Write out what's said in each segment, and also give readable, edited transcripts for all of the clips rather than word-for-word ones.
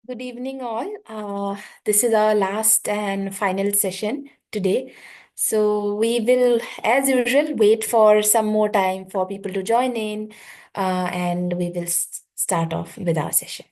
Good evening, all. This is our last and final session today. So we will, as usual, wait for some more time for people to join in, and we will start off with our session.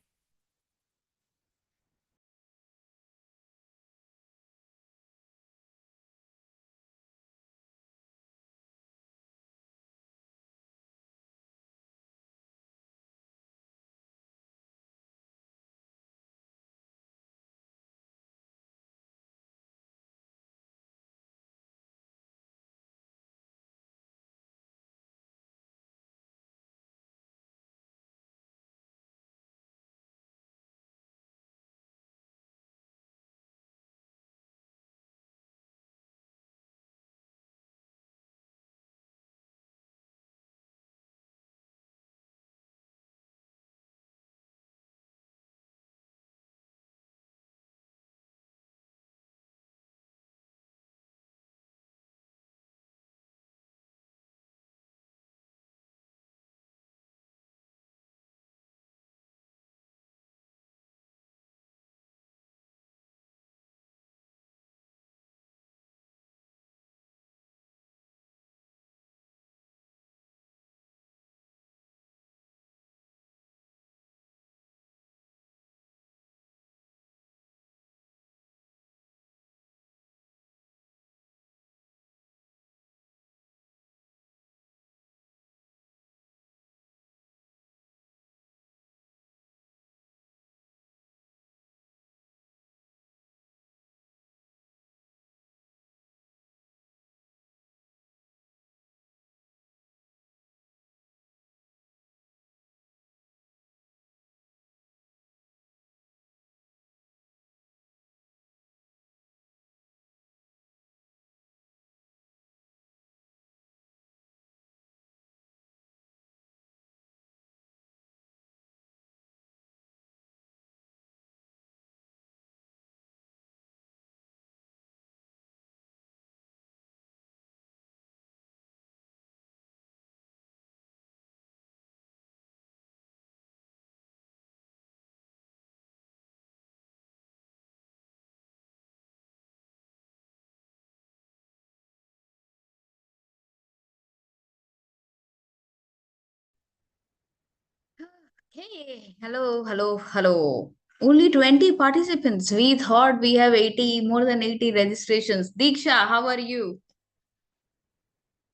Hey, hello. Only 20 participants. We thought we have 80, more than 80 registrations. Diksha, how are you?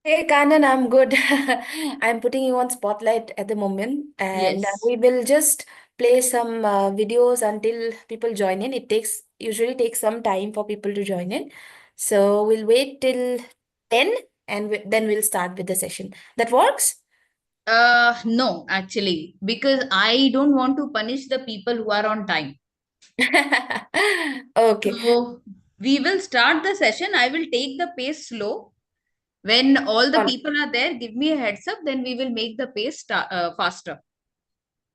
Hey, Kanan, I'm good. I'm putting you on spotlight at the moment, and Yes. we will just play some videos until people join in. It usually takes some time for people to join in, so we'll wait till 10, and then we'll start with the session. That works? No, actually, because I don't want to punish the people who are on time. Okay, So we will start the session. I will take the pace slow. When all the all right. people are there, give me a heads up, then we will make the pace faster.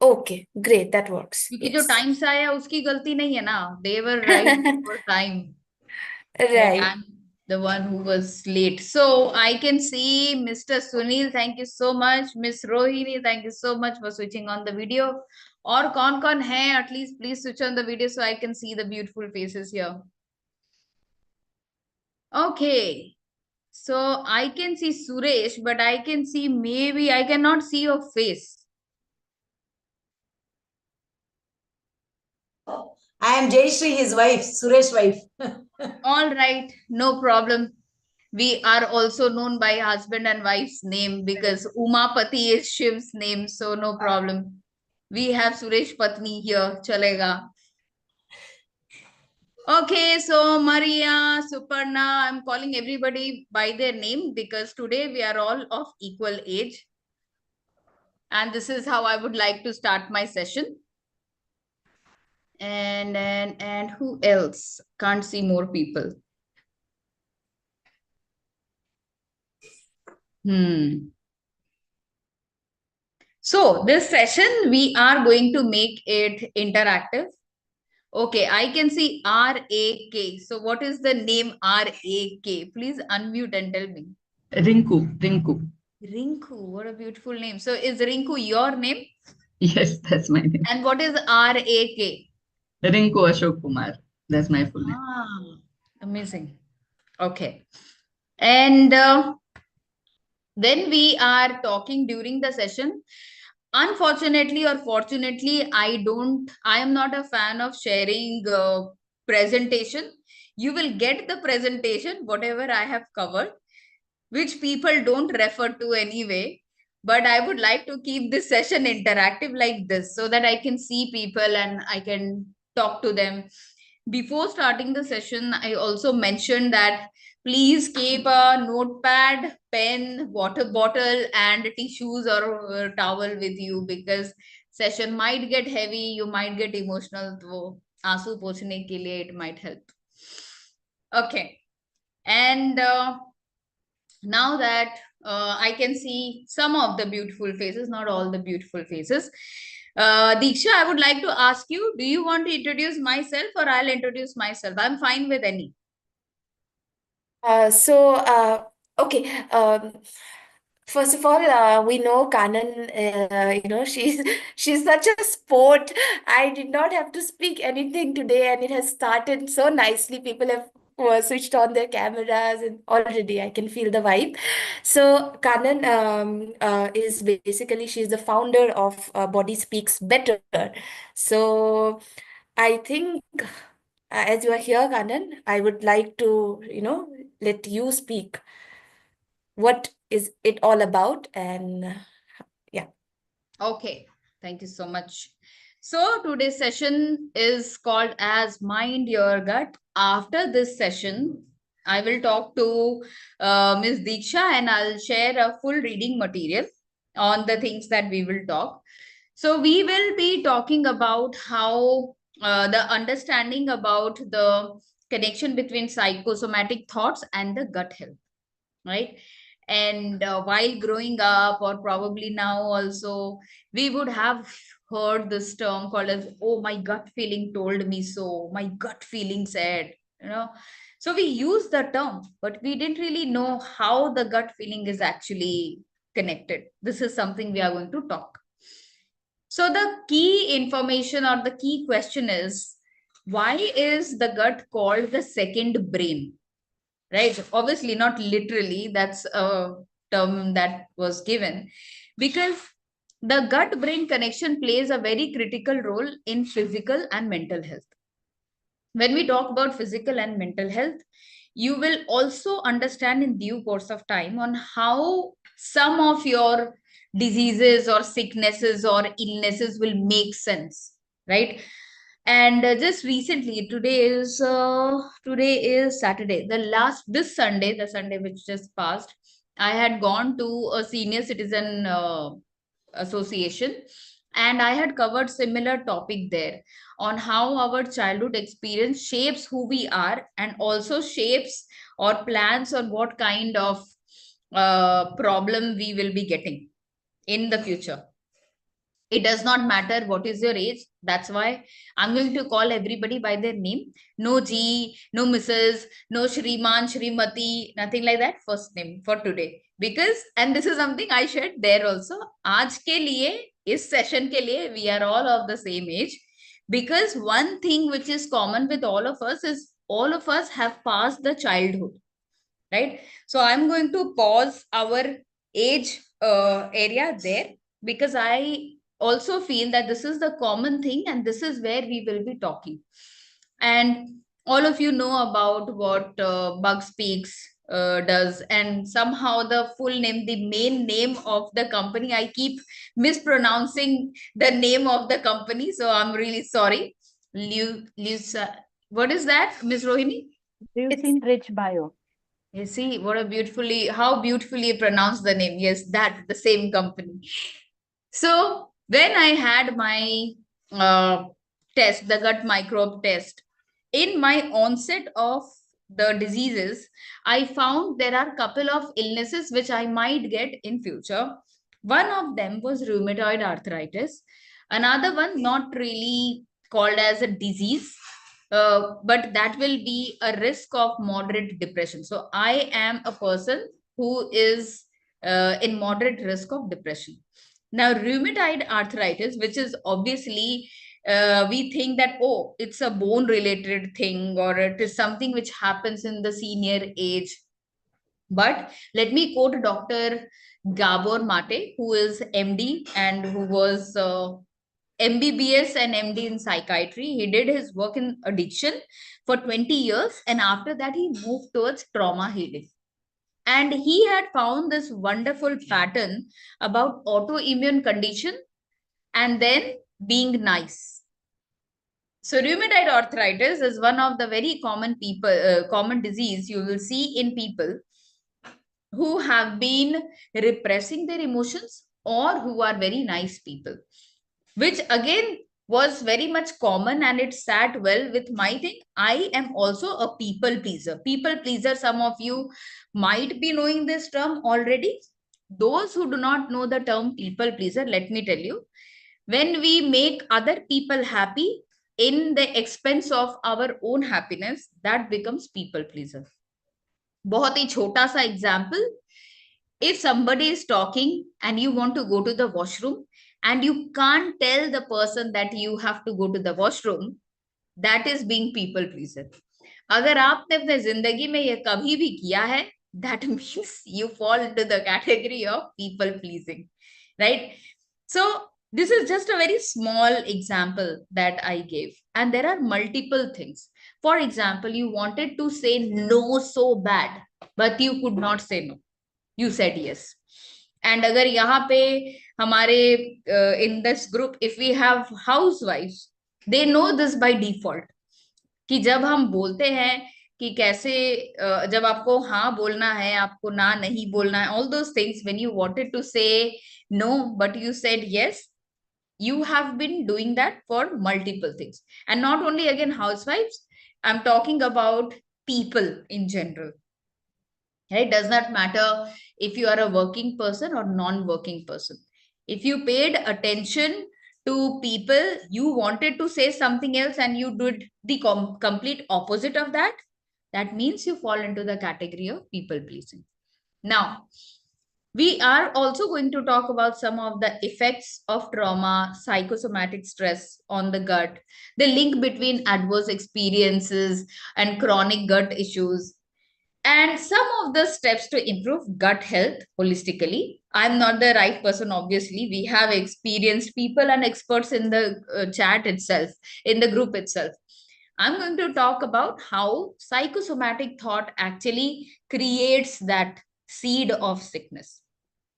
Okay, great. That works. क्योंकि जो Yes. Time से आया उसकी गलती नहीं है ना. They were right before time. And Right. I'm the one who was late. So I can see Mr. Sunil, thank you so much. Miss Rohini, thank you so much for switching on the video. और कौन है? At least please switch on the video so I can see the beautiful faces here. Okay. So I can see Suresh, but I can see maybe I cannot see your face. I am Jayashree, his wife, Suresh wife. All right, no problem. We are also known by husband and wife's name because Umapati is Shiv's name, so no problem. We have Suresh Patni here, chalega. Okay, so Maria, Suparna, I'm calling everybody by their name because today we are all of equal age. And this is how I would like to start my session. And who else? Can't see more people. So this session, we are going to make it interactive. Okay, I can see R-A-K. So what is the name R-A-K? Please unmute and tell me. Rinku. Rinku, what a beautiful name. So is Rinku your name? Yes, that's my name. And what is R-A-K? Rinku Ashok Kumar. That's my full name. Ah, amazing. Okay. And when we are talking during the session, unfortunately or fortunately, I am not a fan of sharing presentation. You will get the presentation, whatever I have covered, which people don't refer to anyway. But I would like to keep this session interactive like this so that I can see people and I can talk to them. Before starting the session, I also mentioned that please keep a notepad, pen, water bottle, and tissues or towel with you because session might get heavy, you might get emotional. तो आंसू पोंछने के लिए it might help. Okay, and now that I can see some of the beautiful faces, not all the beautiful faces. Diksha, I would like to ask you, do you want to introduce myself or I'll introduce myself? I'm fine with any. Okay. First of all, we know Kanan, she's such a sport. I did not have to speak anything today, and it has started so nicely. People have switched on their cameras, and already I can feel the vibe. So, Kanan is basically, she's the founder of Body Speaks Better. So, I think as you are here, Kanan, I would like to, let you speak. What is it all about? And yeah. Okay, thank you so much. So today's session is called as Mind Your Gut. After this session, I will talk to Ms. Diksha and I'll share a full reading material on the things that we will talk. So we will be talking about how the understanding about the connection between psychosomatic thoughts and the gut health, right? And while growing up, or probably now also, we would have heard this term called as, oh, my gut feeling told me so, my gut feeling said, you know. So we use the term, but we didn't really know how the gut feeling is actually connected. This is something we are going to talk. So the key information or the key question is, why is the gut called the second brain? Right? Obviously, not literally, that's a term that was given because the gut brain connection plays a very critical role in physical and mental health. When we talk about physical and mental health, you will also understand in due course of time on how some of your diseases or sicknesses or illnesses will make sense, right? And just recently, today is Saturday. This Sunday, the Sunday which just passed, I had gone to a senior citizen association, and I had covered similar topic there on how our childhood experience shapes who we are and also shapes or plans on what kind of problem we will be getting in the future. It does not matter what is your age. That's why I'm going to call everybody by their name. No G, no Mrs., no Shriman, Shrimati, nothing like that. First name for today. Because, and this is something I shared there also. Aaj ke liye, is session ke liye, we are all of the same age. Because one thing which is common with all of us is all of us have passed the childhood, right? So I'm going to pause our age area there because I also feel that this is the common thing and this is where we will be talking. And all of you know about what Bug Speaks does, and somehow the full name, the main name of the company, I keep mispronouncing the name of the company, so I'm really sorry. What is that, Miss Rohini? It's Rich bio. You see, how beautifully you pronounce the name. Yes, that, the same company. So when I had my test, the gut microbe test, in my onset of the diseases, I found there are a couple of illnesses which I might get in future. One of them was rheumatoid arthritis. Another one, not really called as a disease, but that will be a risk of moderate depression. So I am a person who is in moderate risk of depression. Now, rheumatoid arthritis, which is obviously we think that, oh, it's a bone related thing, or it is something which happens in the senior age. But let me quote Dr. Gabor Mate, who is MD and who was MBBS and MD in psychiatry. He did his work in addiction for 20 years, and after that he moved towards trauma healing. And he had found this wonderful pattern about autoimmune condition and then being nice. So rheumatoid arthritis is one of the very common disease you will see in people who have been repressing their emotions or who are very nice people, which again was very much common, and it sat well with my thing. I am also a people pleaser. People pleaser, some of you might be knowing this term already. Those who do not know the term people pleaser, let me tell you, when we make other people happy in the expense of our own happiness, that becomes people pleaser. बहुत ही छोटा सा example. If somebody is talking and you want to go to the washroom and you can't tell the person that you have to go to the washroom, that is being people pleaser. अगर आपने अपने जिंदगी में ये कभी भी किया है, that means you fall into the category of people pleasing, right? So this is just a very small example that I gave, and there are multiple things. For example, you wanted to say no so bad, but you could not say no. You said yes. And अगर यहाँ पे हमारे in this group, if we have housewives, they know this by default, कि जब हम बोलते हैं कि कैसे जब आपको हाँ बोलना है, आपको ना नहीं बोलना है, all those things, when you wanted to say no but you said yes, you have been doing that for multiple things. And not only again housewives, I'm talking about people in general. It does not matter if you are a working person or non-working person. If you paid attention to people, you wanted to say something else and you did the complete opposite of that, that means you fall into the category of people pleasing. Now, we are also going to talk about some of the effects of trauma, psychosomatic stress on the gut, the link between adverse experiences and chronic gut issues, and some of the steps to improve gut health holistically. I'm not the right person, obviously. We have experienced people and experts in the chat itself, in the group itself. I'm going to talk about how psychosomatic thought actually creates that seed of sickness,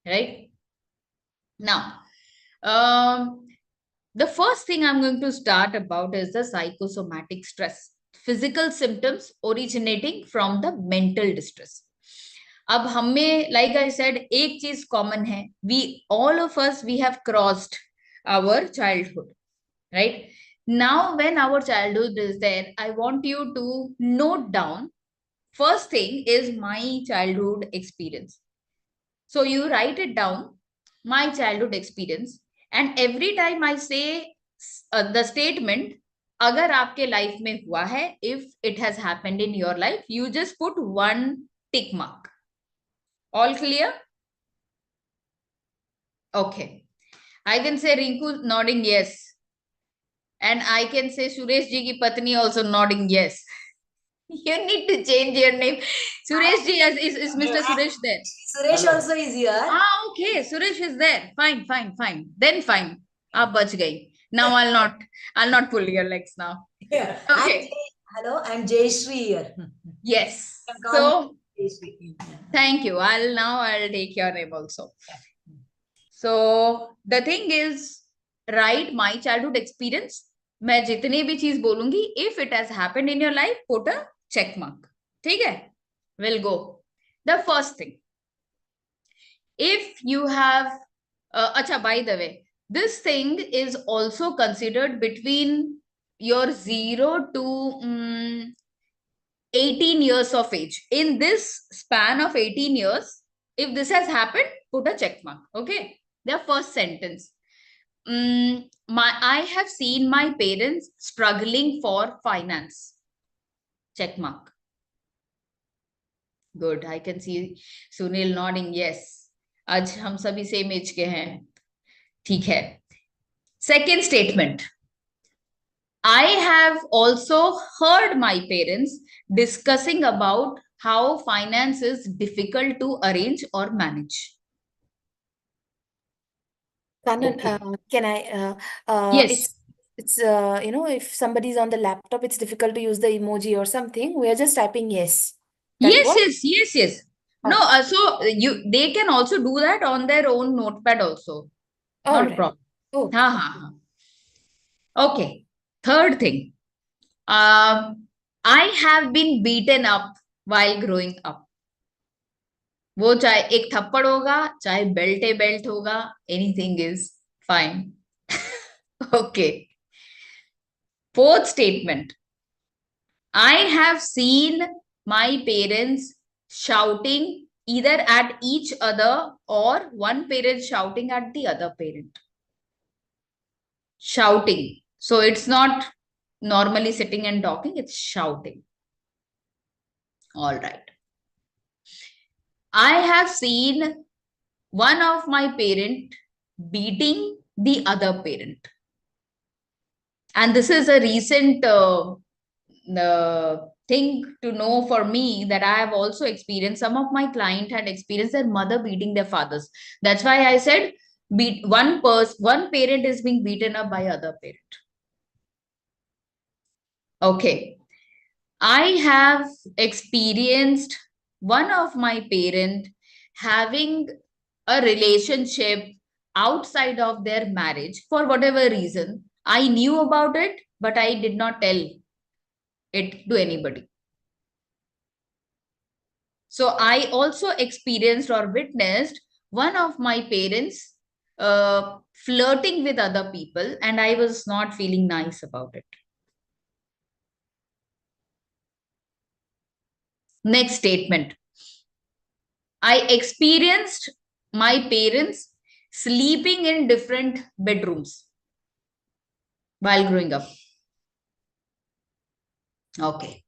right? Now, the first thing I'm going to start about is the psychosomatic stress. Physical symptoms originating from the mental distress. अब हमें, like I said, एक चीज common है. We, all of us, we have crossed our childhood, right? Now, when our childhood is there, I want you to note down. First thing is my childhood experience. So you write it down, my childhood experience, and every time I say the statement, अगर आपके life में हुआ है, if it has happened in your life, you just put one tick mark. All clear? Okay. I can say Rinku nodding yes. And I can say Suresh ji ki patni also nodding yes. You need to change your name. Suresh ji, is Mr. Suresh there? Suresh also is here. Ah, okay. Suresh is there. Fine, fine, fine. Then fine. Aap bach gayi. Now I'll not pull your legs now. Yeah. Okay. Hello, I'm Jayashree here. Yes. You can call So me Jayashree. thank you. I'll take your name also. So the thing is, write my childhood experience. मैं जितने भी चीज बोलूंगी, if it has happened in your life, put a check mark. ठीक है? We'll go. The first thing. If you have, acha, by the way, this thing is also considered between your 0 to 18 years of age. In this span of 18 years, if this has happened, put a check mark. Okay. The first sentence. I have seen my parents struggling for finance. Check mark. Good. I can see Sunil nodding yes. आज हम सभी same as के हैं. ठीक है. Second statement. I have also heard my parents discussing about how finance is difficult to arrange or manage. Kanan, Okay. can I? Yes. It's if somebody's on the laptop, it's difficult to use the emoji or something. We are just typing yes. That Yes, what? yes, yes, yes. No, Okay. so they can also do that on their own notepad also. All Not a right. problem. Okay. Ha, ha, ha. Okay. Third thing. I have been beaten up while growing up. वो चाहे एक थप्पड़ होगा, चाहे belt होगा, anything is fine. Okay. Fourth statement. I have seen my parents shouting either at each other or one parent shouting at the other parent. Shouting. So it's not normally sitting and talking, it's shouting. All right. I have seen one of my parent beating the other parent. And this is a recent thing to know for me, that I have also experienced. Some of my client had experienced their mother beating their fathers. That's why I said one parent is being beaten up by other parent. Okay. I have experienced one of my parent having a relationship outside of their marriage for whatever reason. I knew about it, but I did not tell it to anybody. So I also experienced or witnessed one of my parents flirting with other people, and I was not feeling nice about it. Next statement. I experienced my parents sleeping in different bedrooms while growing up. Okay.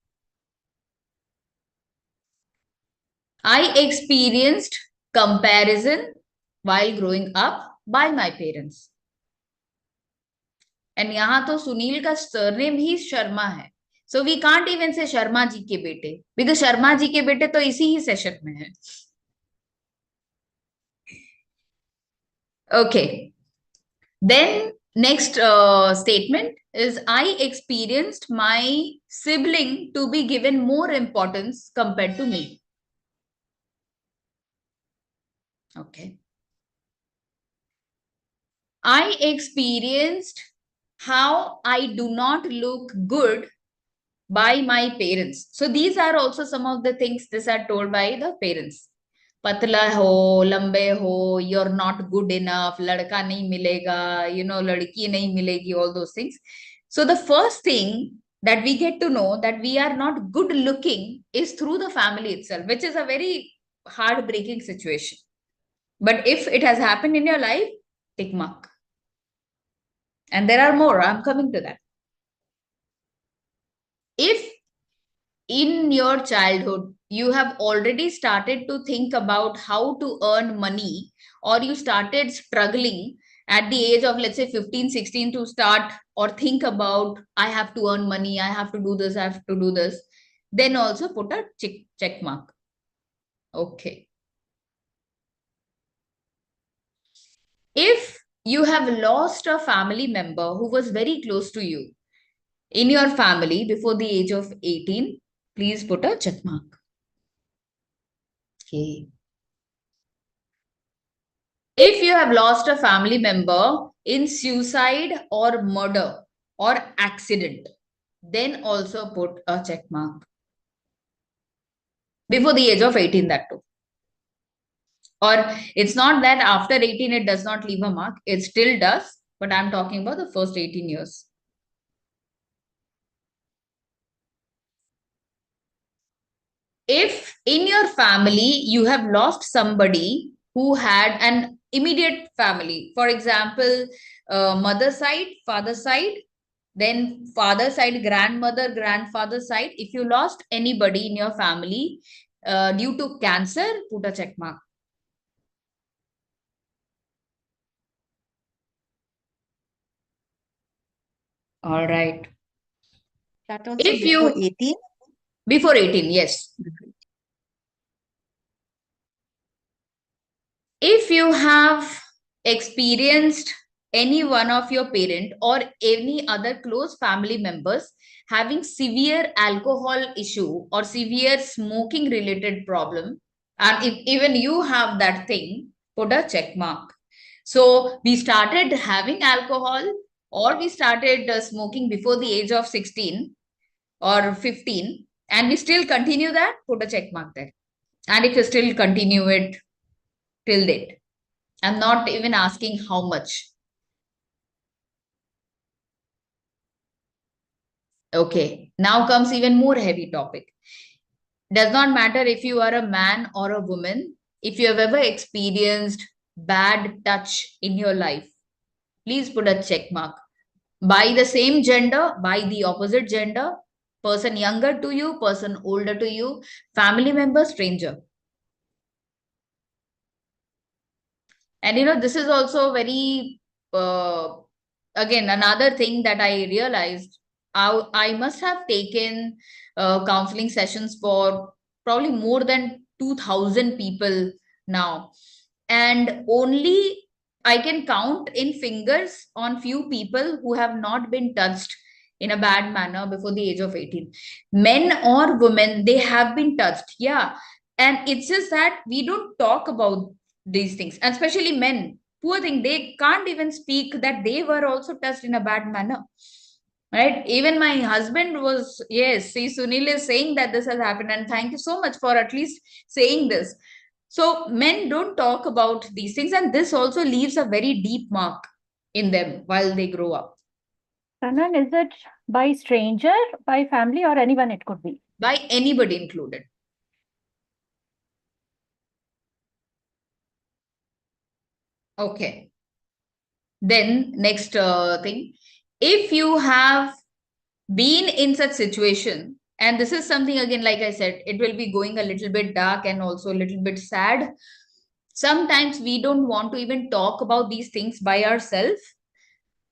I experienced comparison while growing up by my parents. And यहाँ तो सुनील का surname ही शर्मा है. So we can't even say Sharma ji के बेटे, because Sharma ji के बेटे तो इसी ही सेशन में है. Okay. Then next statement is, I experienced my sibling to be given more importance compared to me. Okay. I experienced how I do not look good by my parents. So these are also some of the things these are told by the parents. पतला हो, लंबे हो, you're not good enough, लड़का नहीं मिलेगा, लड़की नहीं मिलेगी, all those things. So the first thing that we get to know that we are not good looking is through the family itself, which is a very heartbreaking situation. But if it has happened in your life, tick mark. And there are more, I'm coming to that. If in your childhood you have already started to think about how to earn money, or you started struggling at the age of, let's say, 15, 16, to start or think about, I have to earn money, I have to do this, I have to do this, then also put a check mark. Okay. If you have lost a family member who was very close to you in your family before the age of 18, please put a check mark. Okay. If you have lost a family member in suicide or murder or accident, then also put a check mark. Before the age of 18, that too. Or it's not that after 18 it does not leave a mark, it still does, but I'm talking about the first 18 years. If in your family you have lost somebody who had an immediate family, for example, mother side, father side, then father side, grandmother, grandfather side, if you lost anybody in your family due to cancer, put a check mark. All right. That also If before you 18? before 18, yes. If you have experienced any one of your parent or any other close family members having severe alcohol issue or severe smoking related problem, and if even you have that thing, put a check mark. So we started having alcohol or we started smoking before the age of 16 or 15 and we still continue that, put a check mark there. And if you still continue it till date, I'm not even asking how much. Okay, now comes even more heavy topic. Does not matter if you are a man or a woman, if you have ever experienced bad touch in your life, please put a check mark. By the same gender, by the opposite gender, person younger to you, person older to you, family member, stranger. And this is also very, again, another thing that I realized. I must have taken counseling sessions for probably more than 2,000 people now. And only I can count in fingers on few people who have not been touched in a bad manner before the age of 18. Men or women, they have been touched. Yeah. And it's just that we don't talk about these things, and especially men. Poor thing, they can't even speak that they were also touched in a bad manner. Right? Even my husband was, yes, see, Sunil is saying that this has happened, and thank you so much for at least saying this. So men don't talk about these things, and this also leaves a very deep mark in them while they grow up. Kanan, is it by stranger, by family, or anyone it could be? By anybody included. Okay. Then next thing, if you have been in such situation, and this is something, again, like I said, it will be going a little bit dark and also a little bit sad. Sometimes we don't want to even talk about these things by ourselves,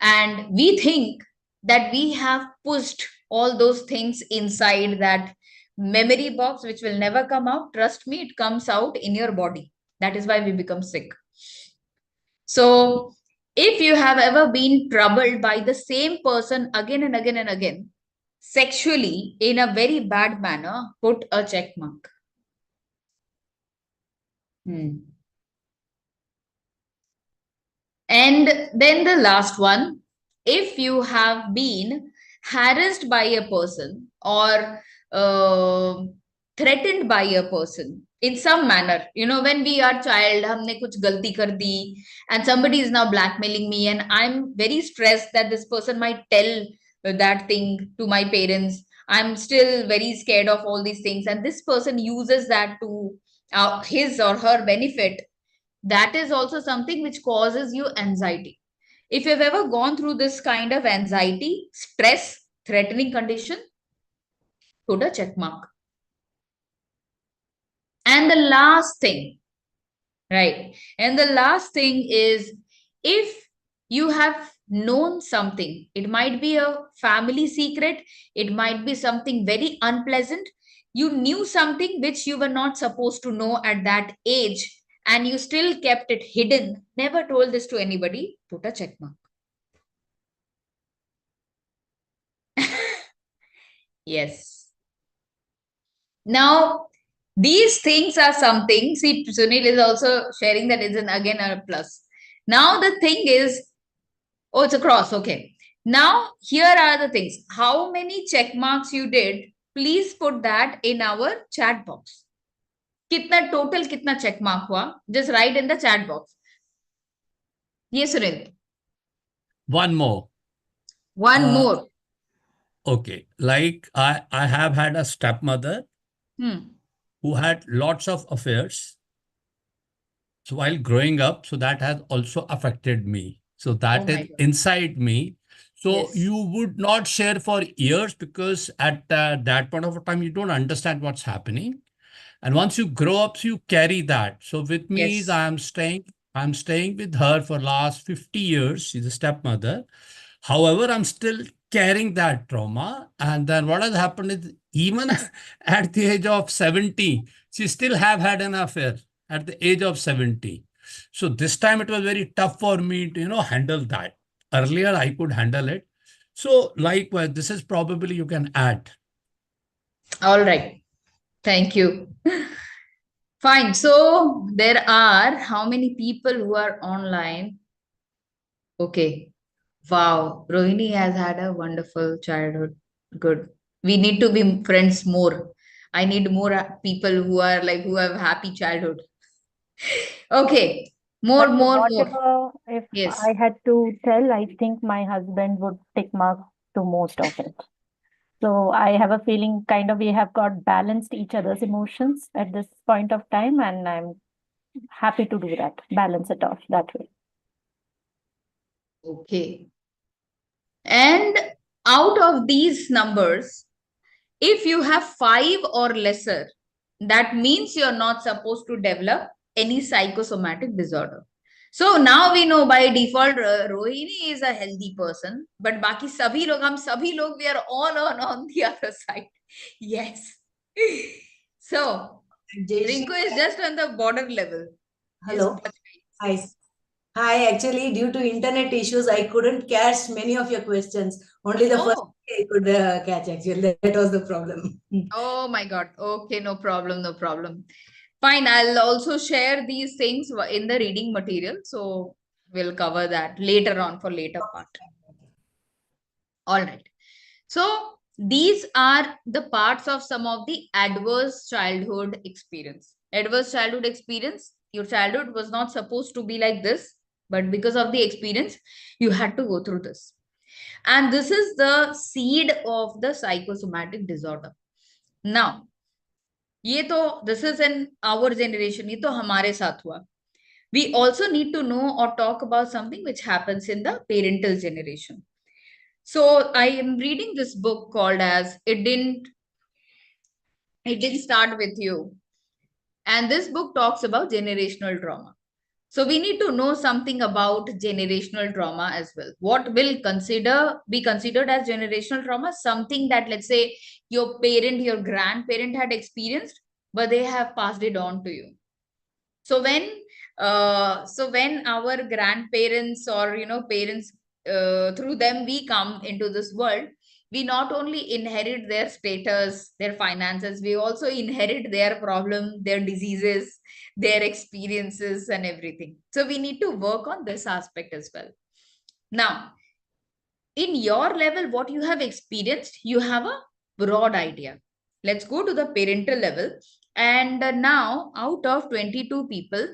and we think that we have pushed all those things inside that memory box which will never come out. Trust me, it comes out in your body. That is why we become sick. So if you have ever been troubled by the same person again and again and again, sexually in a very bad manner, put a check mark. And then the last one, if you have been harassed by a person or threatened by a person in some manner, when we are child, humne kuch galti kar di, and somebody is now blackmailing me, and I'm very stressed that this person might tell that thing to my parents. I'm still very scared of all these things, and this person uses that to his or her benefit. That is also something which causes you anxiety. If you've ever gone through this kind of anxiety, stress, threatening condition, put a check mark. And the last thing, right? And the last thing is, if you have known something, it might be a family secret, it might be something very unpleasant. You knew something which you were not supposed to know at that age, and you still kept it hidden, never told this to anybody, put a check mark. Yes. Now, these things are something. See, Sunil is also sharing that it's again a plus. Now, the thing is, oh, it's a cross. Okay. Now, here are the things. How many check marks you did? Please put that in our chat box. Kitna total, kitna check mark hua? Just write in the chat box. Yes, Sunil. One more. One more. Okay. Like I have had a stepmother who had lots of affairs. So while growing up, so that has also affected me. So that is inside me. So you would not share for years because at that point of time, you don't understand what's happening. And once you grow up, so you carry that. So with me, Yes. I'm staying with her for last 50 years. She's a stepmother. However, I'm still carrying that trauma. And then what has happened is, even at the age of 70, she still have had an affair at the age of 70. So this time it was very tough for me to, handle that. Earlier I could handle it. So likewise, this is probably you can add. All right. Thank you. Fine. So there are how many people who are online? Okay. Wow. Rohini has had a wonderful childhood. Good. We need to be friends more. I need more people who are like, who have happy childhood. Okay. But More. whatever, if Yes. I had to tell, I think my husband would tick mark to most of it. So I have a feeling kind of we have got balanced each other's emotions at this point of time, and I'm happy to do that, balance it off that way. Okay. And out of these numbers, if you have 5 or lesser, that means you're not supposed to develop any psychosomatic disorder. So now we know by default, Rohini is a healthy person, but baki sabhi log, hum sabhi log, we are all on the other side. Yes. So Rinku is just on the border level. Hello. Hi. Hi, actually, due to internet issues, I couldn't catch many of your questions. Only the first I could catch, actually. That was the problem. Oh my God. Okay, no problem, no problem. Fine, I'll also share these things in the reading material. So we'll cover that later on for later part. All right. So these are the parts of some of the adverse childhood experience. Adverse childhood experience, your childhood was not supposed to be like this, but because of the experience, you had to go through this. And this is the seed of the psychosomatic disorder. Now, this is in our generation, ये तो हमारे साथ हुआ. We also need to know or talk about something which happens in the parental generation. So I am reading this book called as It Didn't Start With You. And this book talks about generational trauma. So we need to know something about generational trauma as well. What will be considered as generational trauma? Something that, let's say, your parent, your grandparent had experienced, but they have passed it on to you. So when our grandparents or parents, through them we come into this world, we not only inherit their status, their finances, we also inherit their problem, their diseases, their experiences and everything. So we need to work on this aspect as well. Now, in your level, what you have experienced, you have a broad idea. Let's go to the parental level. And now, out of 22 people,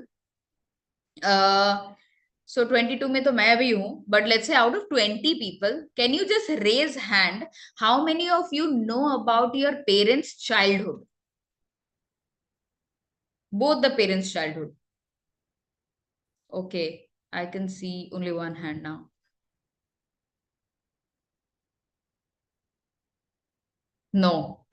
so 22 mein to main bhi hu, but let's say out of 20 people, can you just raise hand how many of you know about your parents' childhood? Both the parents' childhood. Okay, I can see only one hand now. No.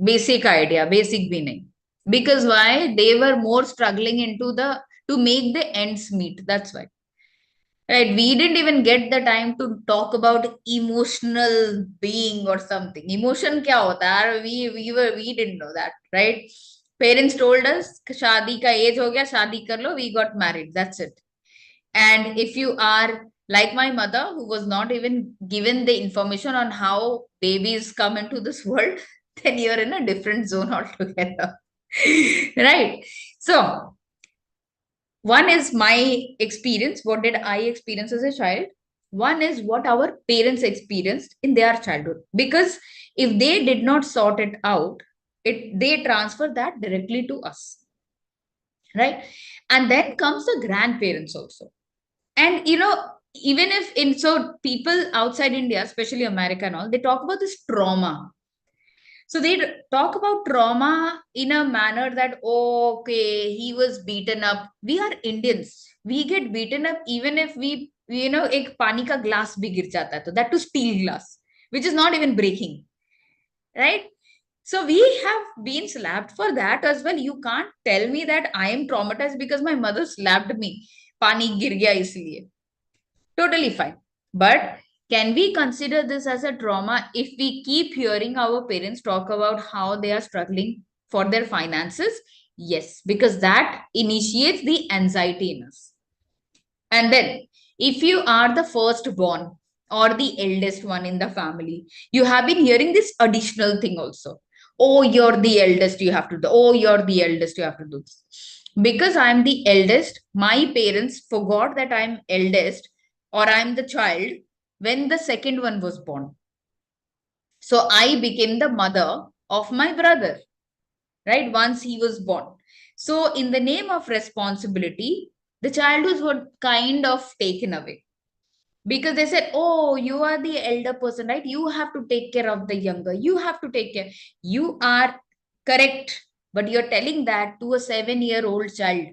Basic idea, basic bhi nahi. Because why? They were more struggling to make the ends meet. That's why. Right, we didn't even get the time to talk about emotional being or something. Emotion kya hota hai? We didn't know that, right? Parents told us, shaadi ka age ho gaya, shaadi kar lo, we got married. That's it. And if you are like my mother, who was not even given the information on how babies come into this world, then you're in a different zone altogether. Right? So one is my experience. What did I experience as a child? One is what our parents experienced in their childhood. Because if they did not sort it out, they transfer that directly to us. Right? And then comes the grandparents also. And even if so people outside India, especially America and all, they talk about this trauma. So they talk about trauma in a manner that, oh, okay, he was beaten up. We are Indians. We get beaten up even if we, ek pani ka glass bhi gir jata hai, so that to steel glass, which is not even breaking. Right? So we have been slapped for that as well. You can't tell me that I am traumatized because my mother slapped me. Pani gir gaya isliye. Totally fine. But Can we consider this as a trauma if we keep hearing our parents talk about how they are struggling for their finances? Yes, because that initiates the anxiety in us. And then, if you are the firstborn or the eldest one in the family, you have been hearing this additional thing also. Oh, you're the eldest, you have to do. Oh, you're the eldest, you have to do this. Because I'm the eldest, my parents forgot that I'm eldest or I'm the child when the second one was born. So I became the mother of my brother, right? Once he was born. So in the name of responsibility, the child was kind of taken away. Because they said, oh, you are the elder person, right? You have to take care of the younger. You have to take care. You are correct. But you're telling that to a 7-year-old child.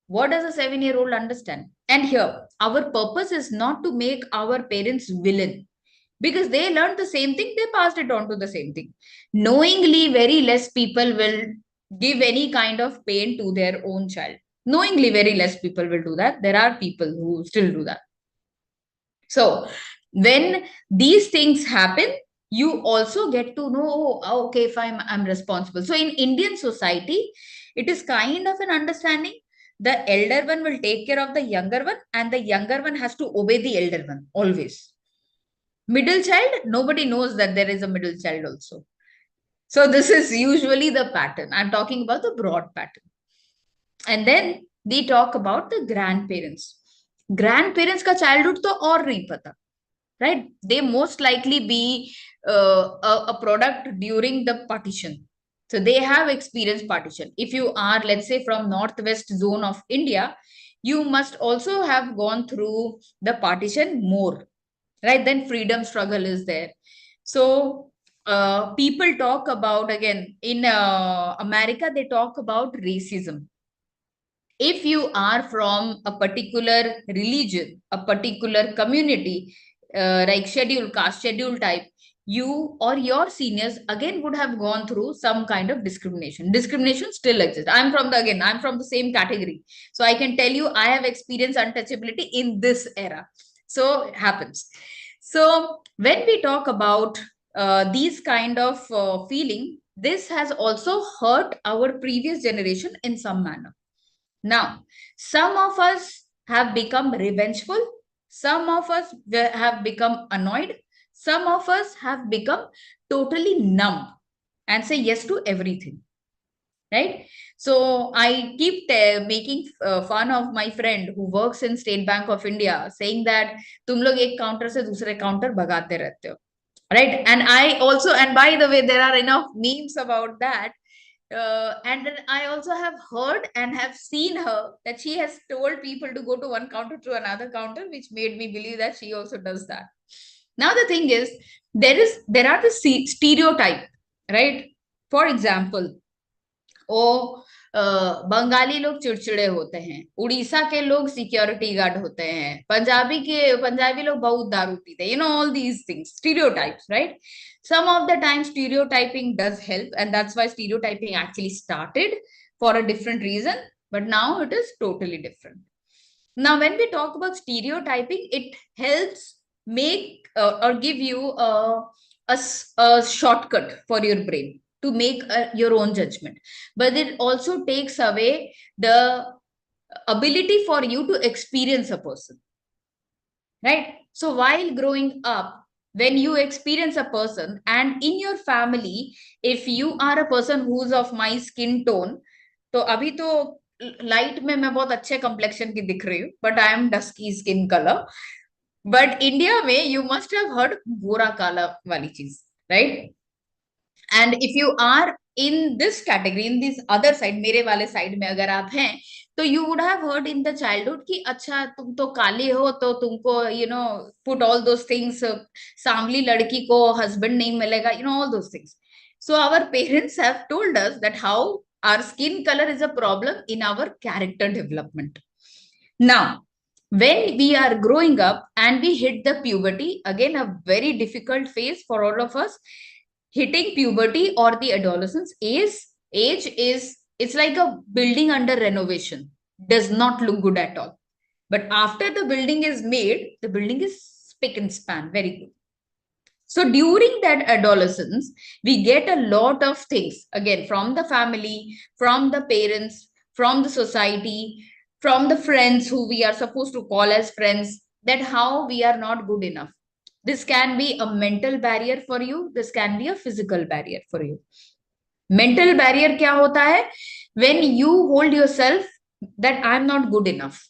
What does a 7-year-old understand? And here, our purpose is not to make our parents villain. Because they learned the same thing, they passed it on to the same thing. Knowingly, very less people will give any kind of pain to their own child. Knowingly, very less people will do that. There are people who still do that. So when these things happen, you also get to know, oh, okay, if I'm responsible. So in Indian society, it is kind of an understanding. The elder one will take care of the younger one, and the younger one has to obey the elder one always. Middle child, nobody knows that there is a middle child also. So this is usually the pattern. I'm talking about the broad pattern. And then they talk about the grandparents. Grandparents ka childhood to aur nahi pata, right? They most likely be a product during the partition. So they have experienced partition. If you are, let's say, from northwest zone of India, you must also have gone through the partition more, right? Then freedom struggle is there. So people talk about, again, in America, they talk about racism. If you are from a particular religion, a particular community, like scheduled caste, scheduled type, you or your seniors again would have gone through some kind of discrimination. Discrimination still exists. I'm from the same category. So I can tell you, I have experienced untouchability in this era. So it happens. So when we talk about these kind of feeling, this has also hurt our previous generation in some manner. Now, some of us have become revengeful. Some of us have become annoyed. Some of us have become totally numb and say yes to everything. Right? So I keep making fun of my friend who works in State Bank of India, saying that तुम लोग एक counter से दूसरे counter भगाते रहते हो. Right? And I also, and by the way, there are enough memes about that. And then I also have heard and have seen her that she has told people to go to one counter to another counter, which made me believe that she also does that. Now the thing is, there are the stereotype, right? For example, Bengali लोग चिड़चिड़े होते हैं, उड़ीसा के लोग security guard होते हैं, पंजाबी लोग बहुत दारू पीते हैं, all these things, stereotypes, right? Some of the time stereotyping does help, and that's why stereotyping actually started for a different reason, but now it is totally different. Now when we talk about stereotyping, it helps make or give you a shortcut for your brain to make your own judgment, but it also takes away the ability for you to experience a person, right? So while growing up, when you experience a person, and in your family, if you are a person who's of my skin tone, तो अभी तो light में मैं बहुत अच्छे complexion की दिख रही हूँ, but I am dusky skin colour. But India में यू मस्ट हैव हर्ड गोरा काला वाली चीज, right? And if you are in this category, in this other side, मेरे वाले side में अगर आप हैं, तो you would have heard in the childhood कि अच्छा तुम तो काले हो तो तुमको put all those things, सांवली लड़की को husband नहीं मिलेगा, all those things. So our parents have told us that how our skin color is a problem in our character development. Now, when we are growing up and we hit the puberty, again a very difficult phase for all of us. Hitting puberty or the adolescence age is, it's like a building under renovation. Does not look good at all. But after the building is made, the building is spick and span. Very good. So during that adolescence, we get a lot of things, again, from the family, from the parents, from the society, from the friends who we are supposed to call as friends, that how we are not good enough. This can be a mental barrier for you. This can be a physical barrier for you. Mental barrier क्या होता है? When you hold yourself that I'm not good enough.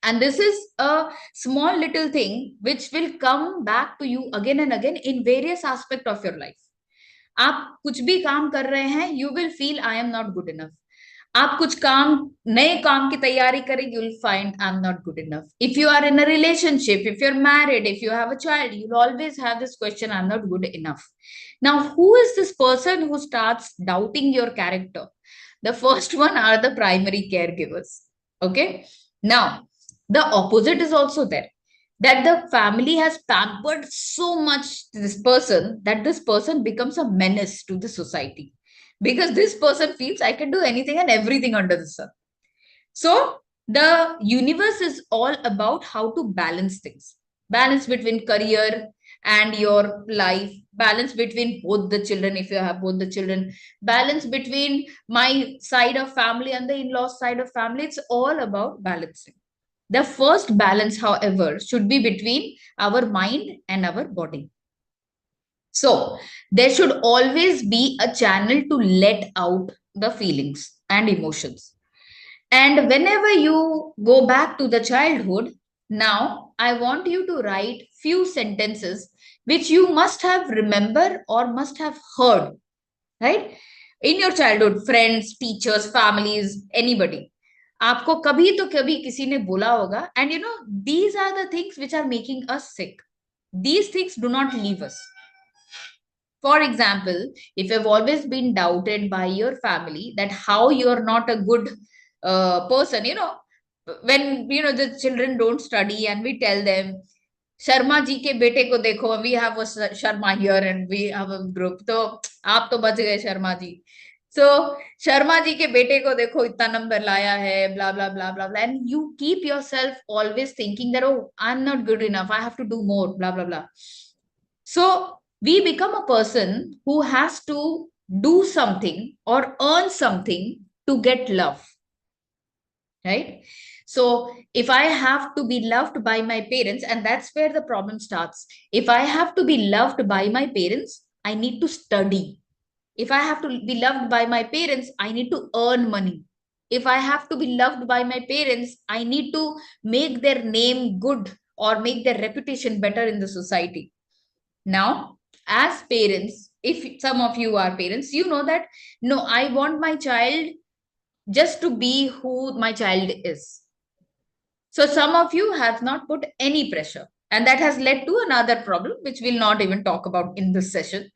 And this is a small little thing which will come back to you again and again in various aspects of your life. आप कुछ भी काम कर रहे हैं, you will feel I am not good enough. आप कुछ काम, नए काम की तैयारी करें, you'll find I'm not good enough. If you are in a relationship, if you're married, if you have a child, you'll always have this question, I'm not good enough. Now, who is this person who starts doubting your character? The first one are the primary caregivers. Okay. Now, the opposite is also there, that the family has pampered so much this person that this person becomes a menace to the society, because this person feels I can do anything and everything under the sun. So the universe is all about how to balance things, balance between career and your life, balance between both the children if you have both the children, balance between my side of family and the in-laws side of family. It's all about balancing. The first balance, however, should be between our mind and our body. So there should always be a channel to let out the feelings and emotions. And whenever you go back to the childhood, now I want you to write few sentences which you must have remembered or must have heard, right? In your childhood, friends, teachers, families, anybody. आपको कभी तो कभी किसी ने बोला होगा, and you know, these are the things which are making us sick. These things do not leave us. For example, if you've always been doubted by your family that how you're not a good person, you know, when, you know, the children don't study and we tell them, Sharma ji ke bete ko dekho, we have a Sharma here and we have a group. So, aap to bach gaye Sharma ji. So, Sharma ji ke bete ko dekho, itna number laya hai, blah, blah, blah, blah, blah. And you keep yourself always thinking that, oh, I'm not good enough. I have to do more, blah, blah, blah. So, we become a person who has to do something or earn something to get love, right? So if I have to be loved by my parents, and that's where the problem starts. If I have to be loved by my parents, I need to study. If I have to be loved by my parents, I need to earn money. If I have to be loved by my parents, I need to make their name good or make their reputation better in the society. Now, as parents, if some of you are parents, you know that, no, I want my child just to be who my child is. So some of you have not put any pressure, and that has led to another problem, which we'll not even talk about in this session.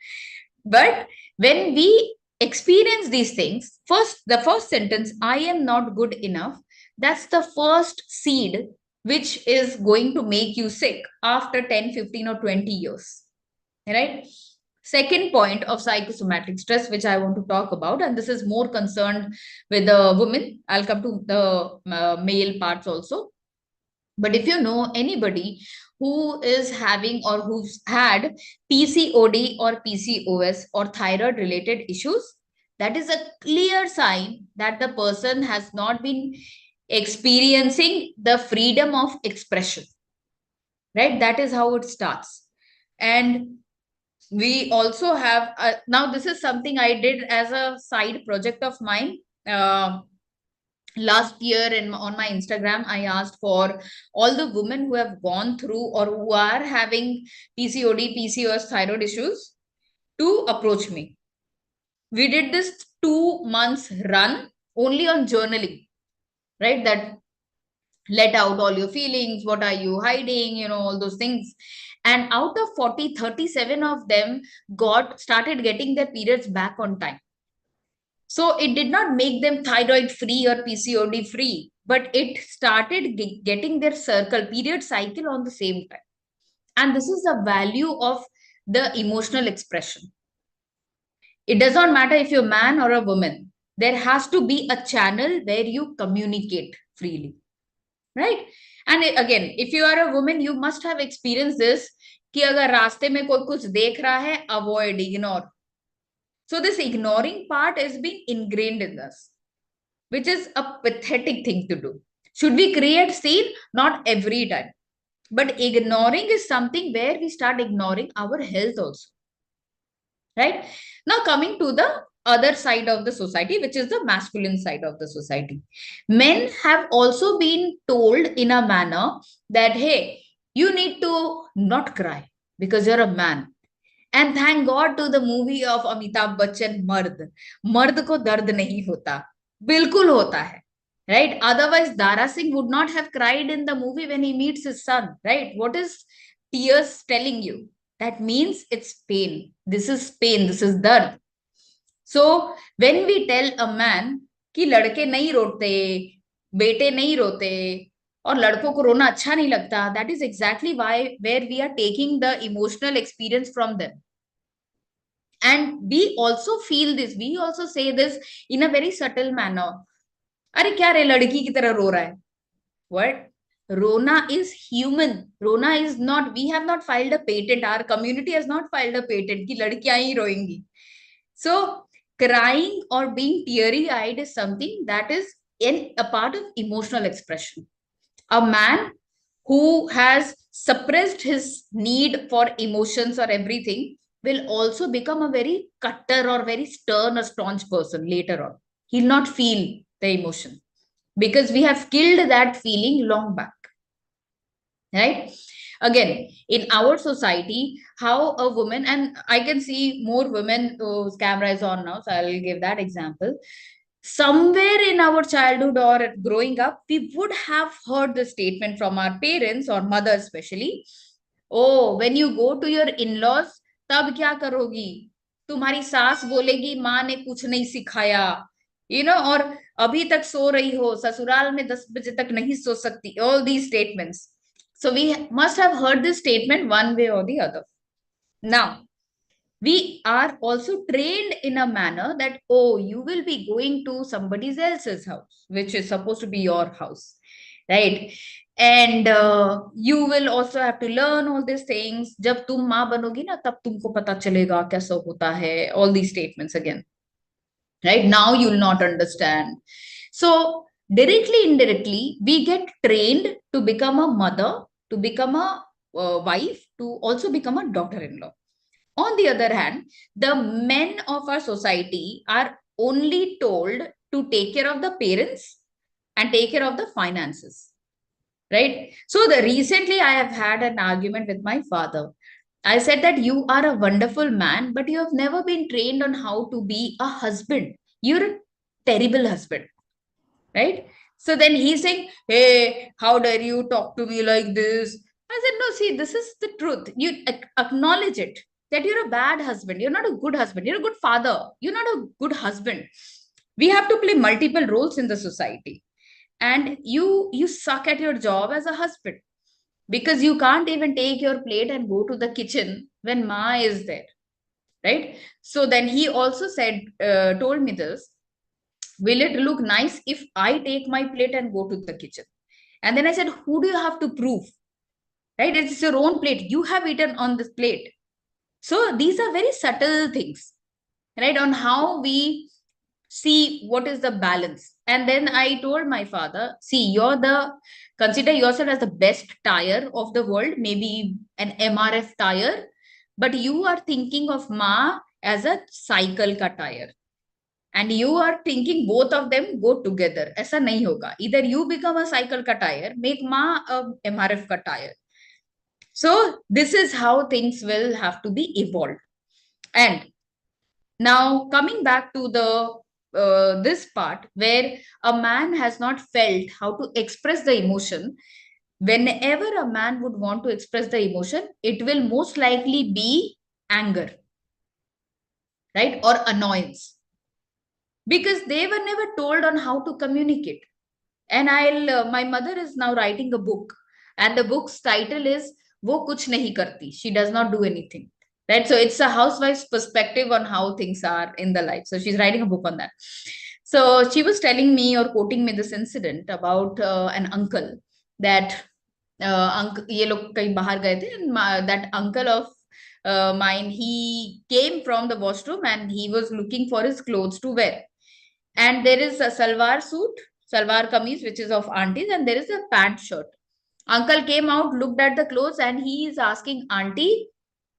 But when we experience these things, the first sentence, I am not good enough, that's the first seed which is going to make you sick after 10, 15 or 20 years. Right? Second point of psychosomatic stress, which I want to talk about, and this is more concerned with the women. I'll come to the male parts also. But if you know anybody who is having or who's had PCOD or PCOS or thyroid related issues, that is a clear sign that the person has not been experiencing the freedom of expression, right? That is how it starts. And we also have, now this is something I did as a side project of mine. Last year on my Instagram, I asked for all the women who have gone through or who are having PCOD, PCOS, thyroid issues to approach me. We did this 2 months run only on journaling, right? That let out all your feelings, what are you hiding, you know, all those things. And out of 40, 37 of them started getting their periods back on time. So it did not make them thyroid free or PCOD free, but it started getting their period cycle on the same time. And this is the value of the emotional expression. It does not matter if you're a man or a woman. There has to be a channel where you communicate freely, right? And again, if you are a woman, you must have experienced this, कि अगर रास्ते में कोई कुछ देख रहा है, avoid, ignore. So this ignoring part is being ingrained in us, which is a pathetic thing to do. Should we create scene? Not every time. But ignoring is something where we start ignoring our health also. Right? Now coming to the other side of the society, which is the masculine side of the society. Men have also been told in a manner that, hey, you need to not cry because you're a man. And thank God to the movie of Amitabh Bachchan, Mard. Mard ko dard nahi hota. Bilkul hota hai. Right? Otherwise, Dara Singh would not have cried in the movie when he meets his son. Right? What is tears telling you? That means it's pain. This is pain. This is dard. So when we tell a man कि लड़के नहीं रोते, बेटे नहीं रोते, और लड़कों को रोना अच्छा नहीं लगता, that is exactly why where we are taking the emotional experience from them. And we also feel this, we also say this in a very subtle manner. अरे क्या रे लड़की की तरह रो रहा है? What? Rona is human. Rona is not, we have not filed a patent. Our community has not filed a patent कि लड़कियां ही रोएंगी. So crying or being teary-eyed is something that is a part of emotional expression. A man who has suppressed his need for emotions or everything will also become a very cutter or very stern or staunch person later on. He'll not feel the emotion because we have killed that feeling long back. Right? Again, in our society, how a woman, and I can see more women whose camera is on now, so I'll give that example. Somewhere in our childhood or growing up, we would have heard the statement from our parents or mother especially, oh, when you go to your in-laws, tab kya karogi? तुम्हारी सास बोलेगी माँ ने कुछ नहीं सिखाया, और अभी तक सो रही हो, ससुराल में 10 बजे तक नहीं सो सकती. All these statements. So we must have heard this statement one way or the other. Now, we are also trained in a manner that, oh, you will be going to somebody else's house, which is supposed to be your house, right? And you will also have to learn all these things. जब तुम माँ बनोगी ना, तब तुमको पता चलेगा कैसा होता है. All these statements again, right? Now you will not understand. So directly, indirectly, we get trained to become a mother, to become a wife, to also become a daughter-in-law. On the other hand, the men of our society are only told to take care of the parents and take care of the finances, right? So recently I have had an argument with my father. I said that you are a wonderful man, but you have never been trained on how to be a husband. You're a terrible husband, right? So then he's saying, hey, how dare you talk to me like this? I said, no, see, this is the truth. You acknowledge it, that you're a bad husband. You're not a good husband. You're a good father. You're not a good husband. We have to play multiple roles in the society. And you suck at your job as a husband because you can't even take your plate and go to the kitchen when Ma is there, right? So then he also said, told me this, will it look nice if I take my plate and go to the kitchen? And then I said, who do you have to prove? Right? It's your own plate. You have eaten on this plate. So these are very subtle things, right? On how we see what is the balance. And then I told my father, see, consider yourself as the best tire of the world, maybe an MRF tire, but you are thinking of Ma as a cycle ka tire. And you are thinking both of them go together. ऐसा नहीं होगा. Either you become a cycle ka tire, make Ma a MRF ka tire. So this is how things will have to be evolved. And now coming back to the this part where a man has not felt how to express the emotion, whenever a man would want to express the emotion, it will most likely be anger, right? Or annoyance. Because they were never told on how to communicate. And my mother is now writing a book, and the book's title is "वो कुछ नहीं करती." She does not do anything, right? So it's a housewife's perspective on how things are in the life. So she's writing a book on that. So she was telling me or quoting me this incident about an uncle that ये लोग कहीं बाहर गए थे, and that uncle of mine, he came from the washroom and he was looking for his clothes to wear. And there is a salwar suit, salwar kameez, which is of aunties, and there is a pant shirt. Uncle came out, looked at the clothes, and he is asking auntie,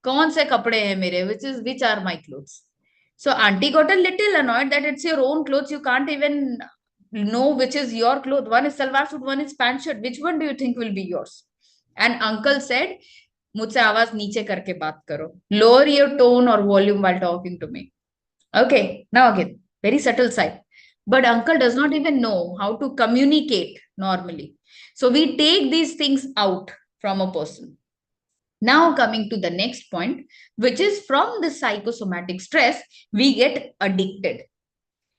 "Kaun se kapde hai mere? Which are my clothes?" So auntie got a little annoyed that it's your own clothes. You can't even know which is your cloth. One is salwar suit, one is pant shirt. Which one do you think will be yours? And uncle said, "मुझसे आवाज नीचे करके बात करो. Lower your tone or volume while talking to me." Okay, now again, very subtle side. But uncle does not even know how to communicate normally. So we take these things out from a person. Now coming to the next point, which is from the psychosomatic stress, we get addicted.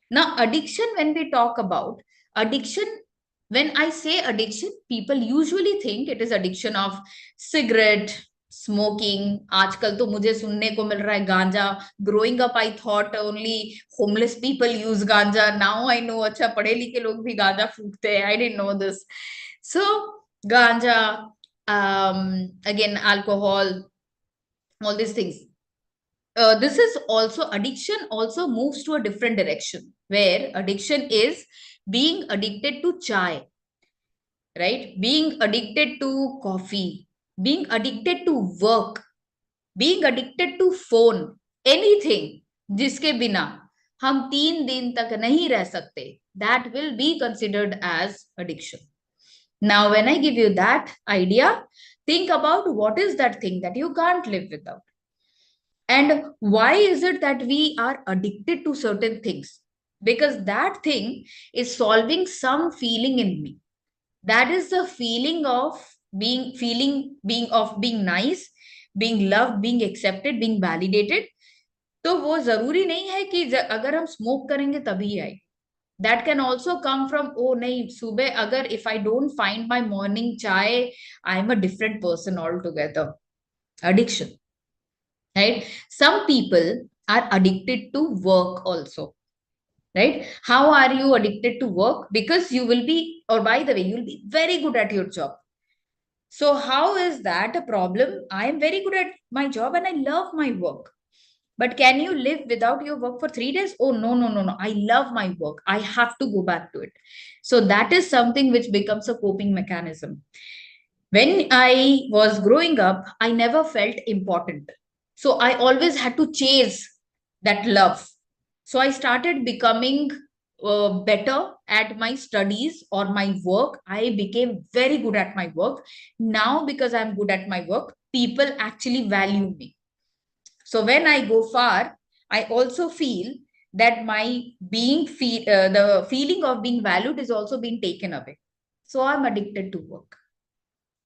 Now, addiction, when we talk about addiction, when I say addiction, people usually think it is addiction of cigarette, smoking. आजकल तो मुझे सुनने को मिल रहा है गांजा. Growing up, I thought only homeless people use ganja. Now I know, अच्छा पढ़े लिखे लोग भी गांजा फूकते हैं. I didn't know this. So ganja, again alcohol, all these things. This is also addiction also moves to a different direction, where addiction is being addicted to chai, right? Being addicted to coffee, being addicted to work, being addicted to phone, anything जिसके बिना हम 3 दिन तक नहीं रह सकते, that will be considered as addiction. Now, when I give you that idea, think about what is that thing that you can't live without. And why is it that we are addicted to certain things? Because that thing is solving some feeling in me. That is the feeling of being nice, being loved, being accepted, being validated. तो वो जरूरी नहीं है कि अगर हम smoke करेंगे तभी आए. That can also come from, oh नहीं, सुबह अगर if I don't find my morning chai, I'm a different person altogether. Addiction. Right? Some people are addicted to work also. Right? How are you addicted to work? Because you will be, or by the way, you'll be very good at your job. So how is that a problem? I am very good at my job and I love my work. But can you live without your work for 3 days? Oh, no, no, no, no. I love my work. I have to go back to it. So that is something which becomes a coping mechanism. When I was growing up, I never felt important. So I always had to chase that love. So I started becoming better at my studies or my work. I became very good at my work. Now, because I'm good at my work, people actually value me. So when I go far, I also feel that my the feeling of being valued is also being taken away. So I'm addicted to work.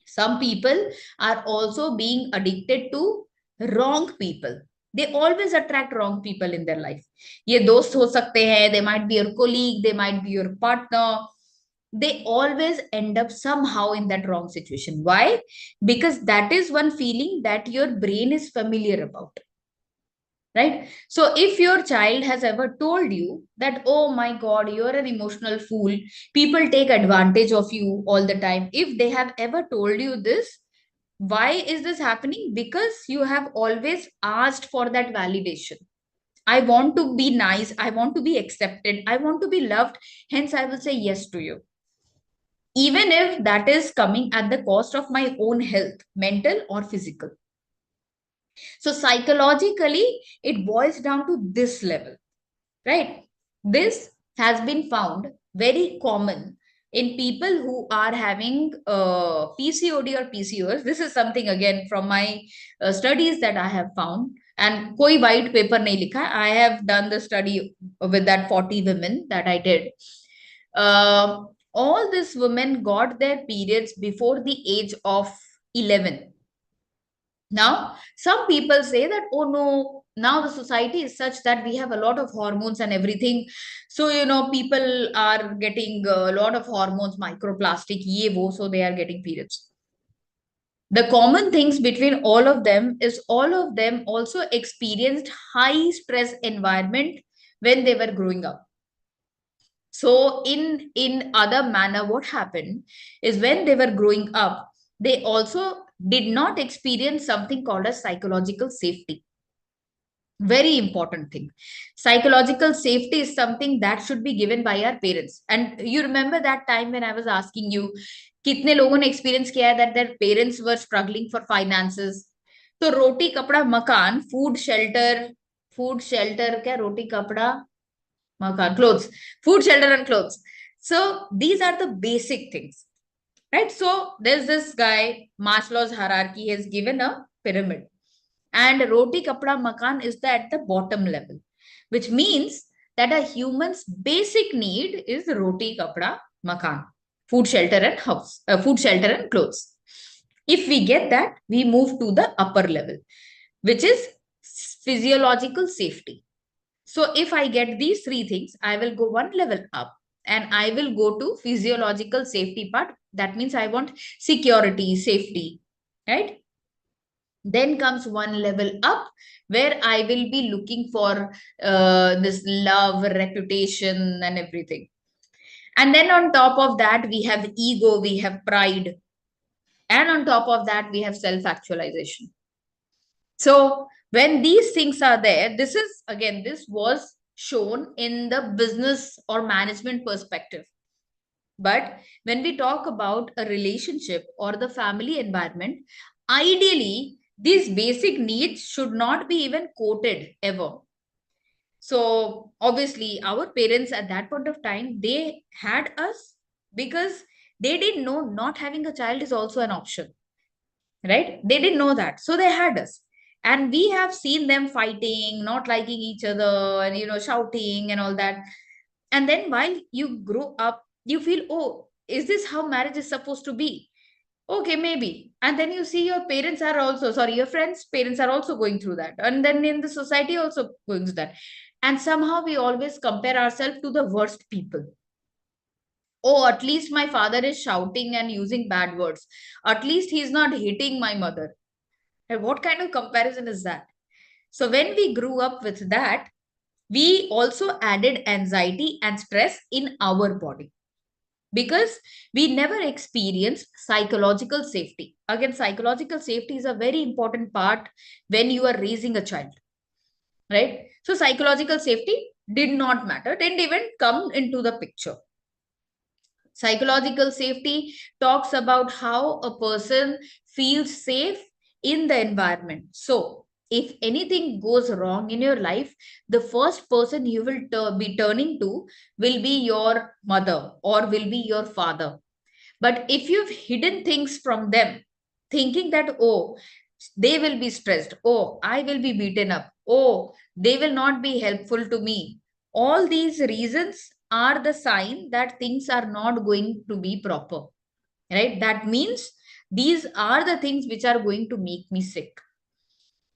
Some people are also being addicted to wrong people. They always attract wrong people in their life. ये दोस्त हो सकते हैं, they might be your colleague, they might be your partner. They always end up somehow in that wrong situation. Why? Because that is one feeling that your brain is familiar about. Right? So if your child has ever told you that, oh my God, you're an emotional fool, people take advantage of you all the time. If they have ever told you this, why is this happening? Because you have always asked for that validation. I want to be nice. I want to be accepted. I want to be loved. Hence, I will say yes to you. Even if that is coming at the cost of my own health, mental or physical. So psychologically, it boils down to this level, right? This has been found very common in people who are having PCOD or PCOS. This is something again from my studies that I have found. And koi white paper nahi likha. I have done the study with that 40 women that I did. All these women got their periods before the age of 11. Now, some people say that, oh no, now the society is such that we have a lot of hormones and everything. So, people are getting a lot of hormones, microplastic, ye wo, so they are getting periods. The common things between all of them is all of them also experienced high stress environment when they were growing up. So in other manner, what happened is when they were growing up, they also did not experience something called as psychological safety. Very important thing. Psychological safety is something that should be given by our parents. And you remember that time when I was asking you, कितने लोगों ने experience किया है that their parents were struggling for finances. तो रोटी कपड़ा मकान, food shelter क्या, रोटी कपड़ा मकान, clothes, food shelter and clothes. So these are the basic things, right? So there's this guy, Maslow's hierarchy has given a pyramid. And roti kapda makan is at the bottom level, which means that a human's basic need is roti kapda makan, food shelter and house, food shelter and clothes. If we get that, we move to the upper level, which is physiological safety. So if I get these three things, I will go one level up and I will go to physiological safety part. That means I want security, safety, right? Then comes one level up where I will be looking for this love, reputation, and everything. And then on top of that, we have ego, we have pride. And on top of that, we have self-actualization. So when these things are there, this is, again, this was shown in the business or management perspective. But when we talk about a relationship or the family environment, ideally, these basic needs should not be even quoted ever. So obviously, our parents at that point of time, they had us because they didn't know not having a child is also an option, right? They didn't know that. So they had us. And we have seen them fighting, not liking each other, and, shouting and all that. And then while you grow up, you feel, oh, is this how marriage is supposed to be? Okay, maybe. And then you see your parents are also, sorry, your friends' parents are also going through that. And then in the society also going through that. And somehow we always compare ourselves to the worst people. Oh, at least my father is shouting and using bad words. At least he's not hitting my mother. And what kind of comparison is that? So when we grew up with that, we also added anxiety and stress in our body because we never experienced psychological safety. Again, psychological safety is a very important part when you are raising a child, right? So psychological safety did not matter, didn't even come into the picture. Psychological safety talks about how a person feels safe in the environment. So if anything goes wrong in your life, the first person you will be turning to will be your mother or will be your father. But if you've hidden things from them, thinking that, oh, they will be stressed, oh, I will be beaten up, oh, they will not be helpful to me, all these reasons are the sign that things are not going to be proper, right? That means these are the things which are going to make me sick.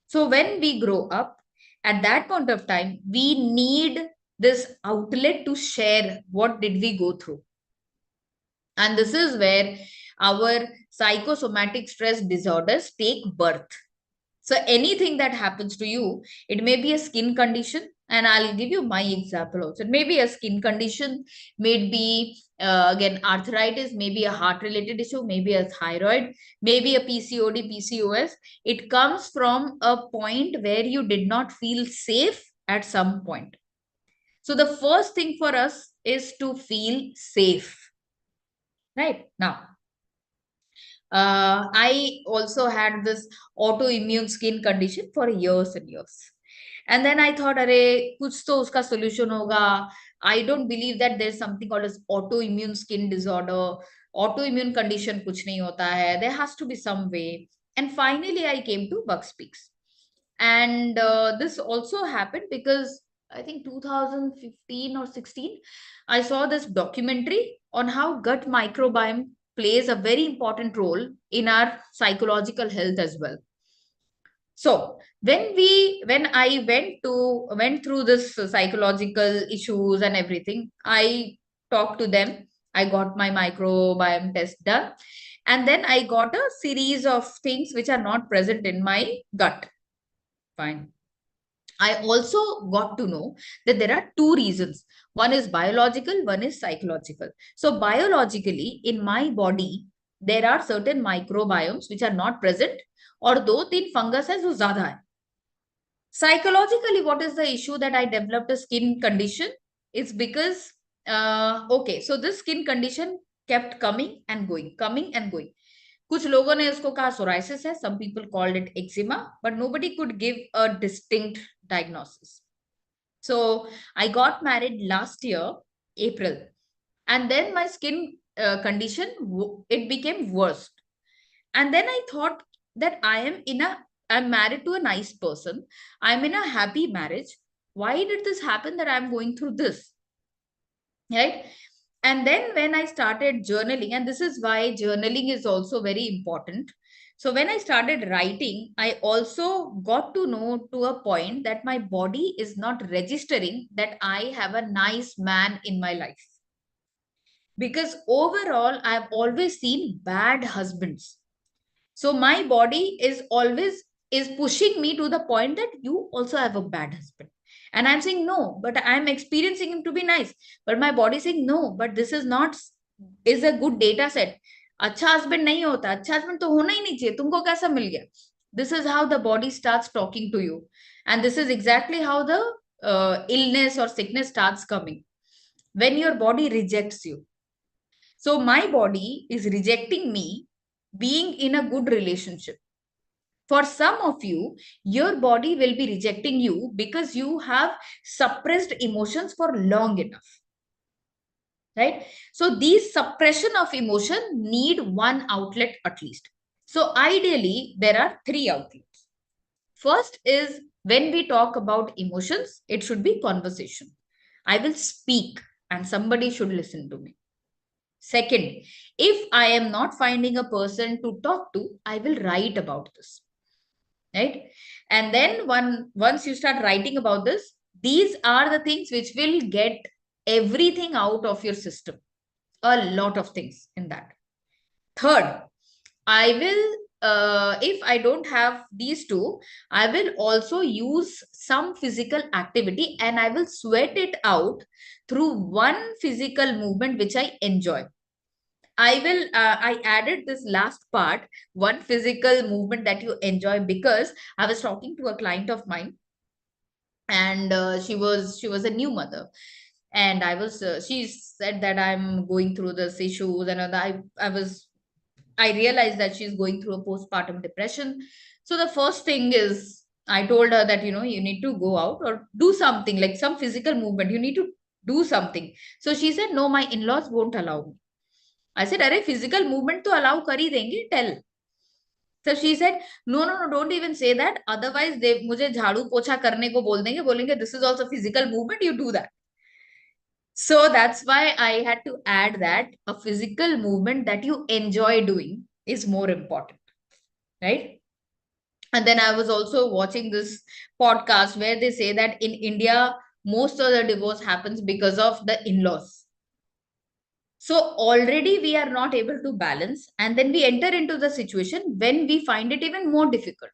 So when we grow up, at that point of time, we need this outlet to share what did we go through. And this is where our psychosomatic stress disorders take birth. So anything that happens to you, it may be a skin condition, and I'll give you my example also. It may be a skin condition, maybe again arthritis, maybe a heart-related issue, maybe a thyroid, maybe a PCOD, PCOS. It comes from a point where you did not feel safe at some point. So the first thing for us is to feel safe. Right now, I also had this autoimmune skin condition for years and years. And then I thought, array, kuch to uska solution hoga. I don't believe that there's something called as autoimmune skin disorder. Autoimmune condition kuch nahi hota hai. There has to be some way. And finally, I came to Bug Speaks. And this also happened because I think 2015 or 16, I saw this documentary on how gut microbiome plays a very important role in our psychological health as well. So when I went through this psychological issues and everything, I talked to them. I got my microbiome test done. And then I got a series of things which are not present in my gut. Fine. I also got to know that there are two reasons. One is biological, one is psychological. So biologically, in my body, there are certain microbiomes which are not present, और 2-3 fungus है जो ज़्यादा है. Psychologically, what is the issue that I developed a skin condition? It's because, okay, so this skin condition kept coming and going, coming and going. कुछ लोगों ने इसको कहा psoriasis है, some people called it eczema, but nobody could give a distinct diagnosis. So I got married last year, April, and then my skin condition, it became worse. And then I thought that I'm married to a nice person. I'm in a happy marriage. Why did this happen that I'm going through this? Right? And then when I started journaling, and this is why journaling is also very important. So when I started writing, I also got to know to a point that my body is not registering that I have a nice man in my life. Because overall, I've always seen bad husbands. So my body is always pushing me to the point that you also have a bad husband. And I'm saying no, but I'm experiencing him to be nice. But my body is saying no, but this is a good data set. अच्छा husband नहीं होता, अच्छा husband तो होना ही नहीं चाहिए, तुमको कैसा मिल गया? This is how the body starts talking to you. And this is exactly how the illness or sickness starts coming. When your body rejects you. So my body is rejecting me being in a good relationship. For some of you, your body will be rejecting you because you have suppressed emotions for long enough. Right? So these suppression of emotion need one outlet at least. So ideally, there are 3 outlets. First is when we talk about emotions, it should be conversation. I will speak and somebody should listen to me. Second, if I am not finding a person to talk to, I will write about this. Right? And then once you start writing about this, these are the things which will get everything out of your system. A lot of things in that. Third, I will, if I don't have these two, I will also use some physical activity and I will sweat it out through one physical movement which I enjoy. I added this last part, one physical movement that you enjoy, because I was talking to a client of mine and she was a new mother. And she said that I'm going through this issues and I realized that she's going through a postpartum depression. So the first thing is I told her that, you need to go out or do something like some physical movement. You need to do something. So she said, no, my in-laws won't allow me. I said, अरे physical movement तो allow कर ही देंगे, tell. So she said, no, don't even say that. Otherwise, मुझे झाड़ू पोछा करने को बोलेंगे, this is also physical movement, you do that. So that's why I had to add that a physical movement that you enjoy doing is more important, right? And then I was also watching this podcast where they say that in India, most of the divorce happens because of the in-laws. So already we are not able to balance, and then we enter into the situation when we find it even more difficult.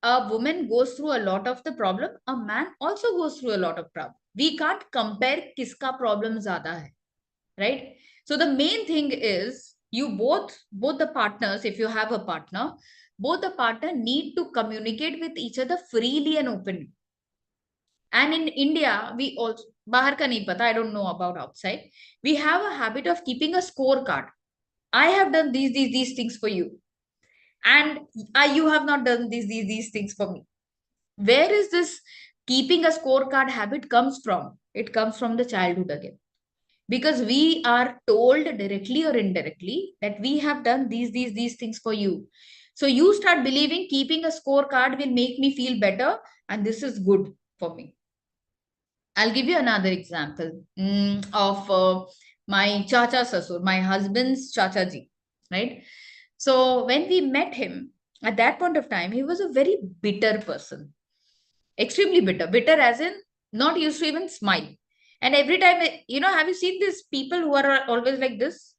A woman goes through a lot of the problem, a man also goes through a lot of problem. We can't compare kiska problem zyada hai, right? So the main thing is you both the partners, if you have a partner, both the partner need to communicate with each other freely and openly. And in India, we also, bahar ka nahi pata, I don't know about outside, we have a habit of keeping a scorecard. I have done these things for you. And you have not done these things for me. Where is this keeping a scorecard habit comes from? It comes from the childhood again. Because we are told directly or indirectly that we have done these things for you. So you start believing keeping a scorecard will make me feel better and this is good for me. I'll give you another example of my chacha sasur, my husband's chacha ji, right? So when we met him, at that point of time, he was a very bitter person, extremely bitter. Bitter as in not used to even smile. And every time, have you seen these people who are always like this?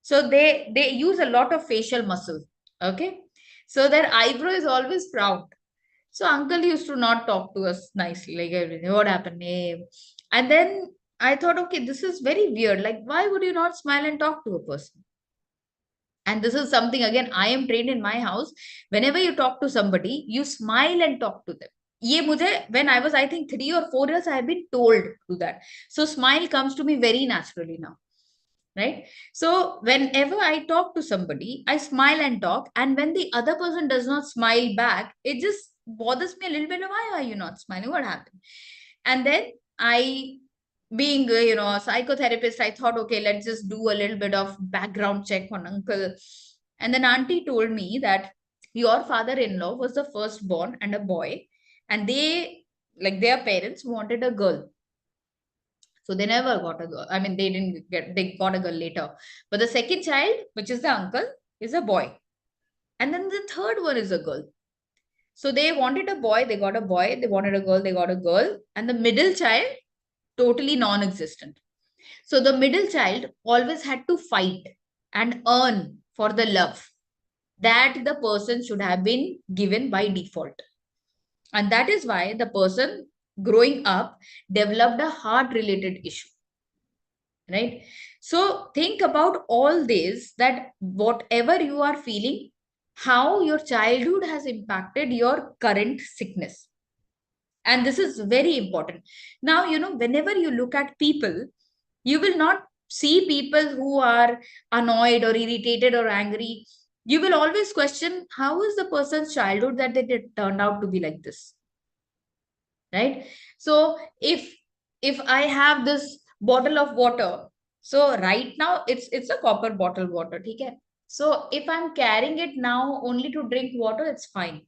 So they use a lot of facial muscle, okay? So their eyebrow is always proud. So uncle used to not talk to us nicely, like everything. What happened? And then I thought, okay, this is very weird. Like, why would you not smile and talk to a person? And this is something, again, I am trained in my house. Whenever you talk to somebody, you smile and talk to them. When I was, I think 3 or 4 years, I have been told to do that. So smile comes to me very naturally now. Right? So whenever I talk to somebody, I smile and talk. And when the other person does not smile back, it just bothers me a little bit. Why are you not smiling? What happened? And then I, being a psychotherapist, I thought, okay, let's just do a little bit of background check on uncle. And then auntie told me that your father-in-law was the firstborn and a boy, and they, like, their parents wanted a girl. So they never got a girl. I mean, they got a girl later. But the second child, which is the uncle, is a boy. And then the third one is a girl. So they wanted a boy, they got a boy. They wanted a girl, they got a girl. And the middle child, totally non-existent. So the middle child always had to fight and earn for the love that the person should have been given by default. And that is why the person growing up developed a heart-related issue. Right? So think about all this, that whatever you are feeling, how your childhood has impacted your current sickness. And this is very important. Now, whenever you look at people, you will not see people who are annoyed or irritated or angry. You will always question, how is the person's childhood that they turned out to be like this? Right? So if I have this bottle of water, so right now it's a copper bottle water, okay? So if I'm carrying it now only to drink water, it's fine.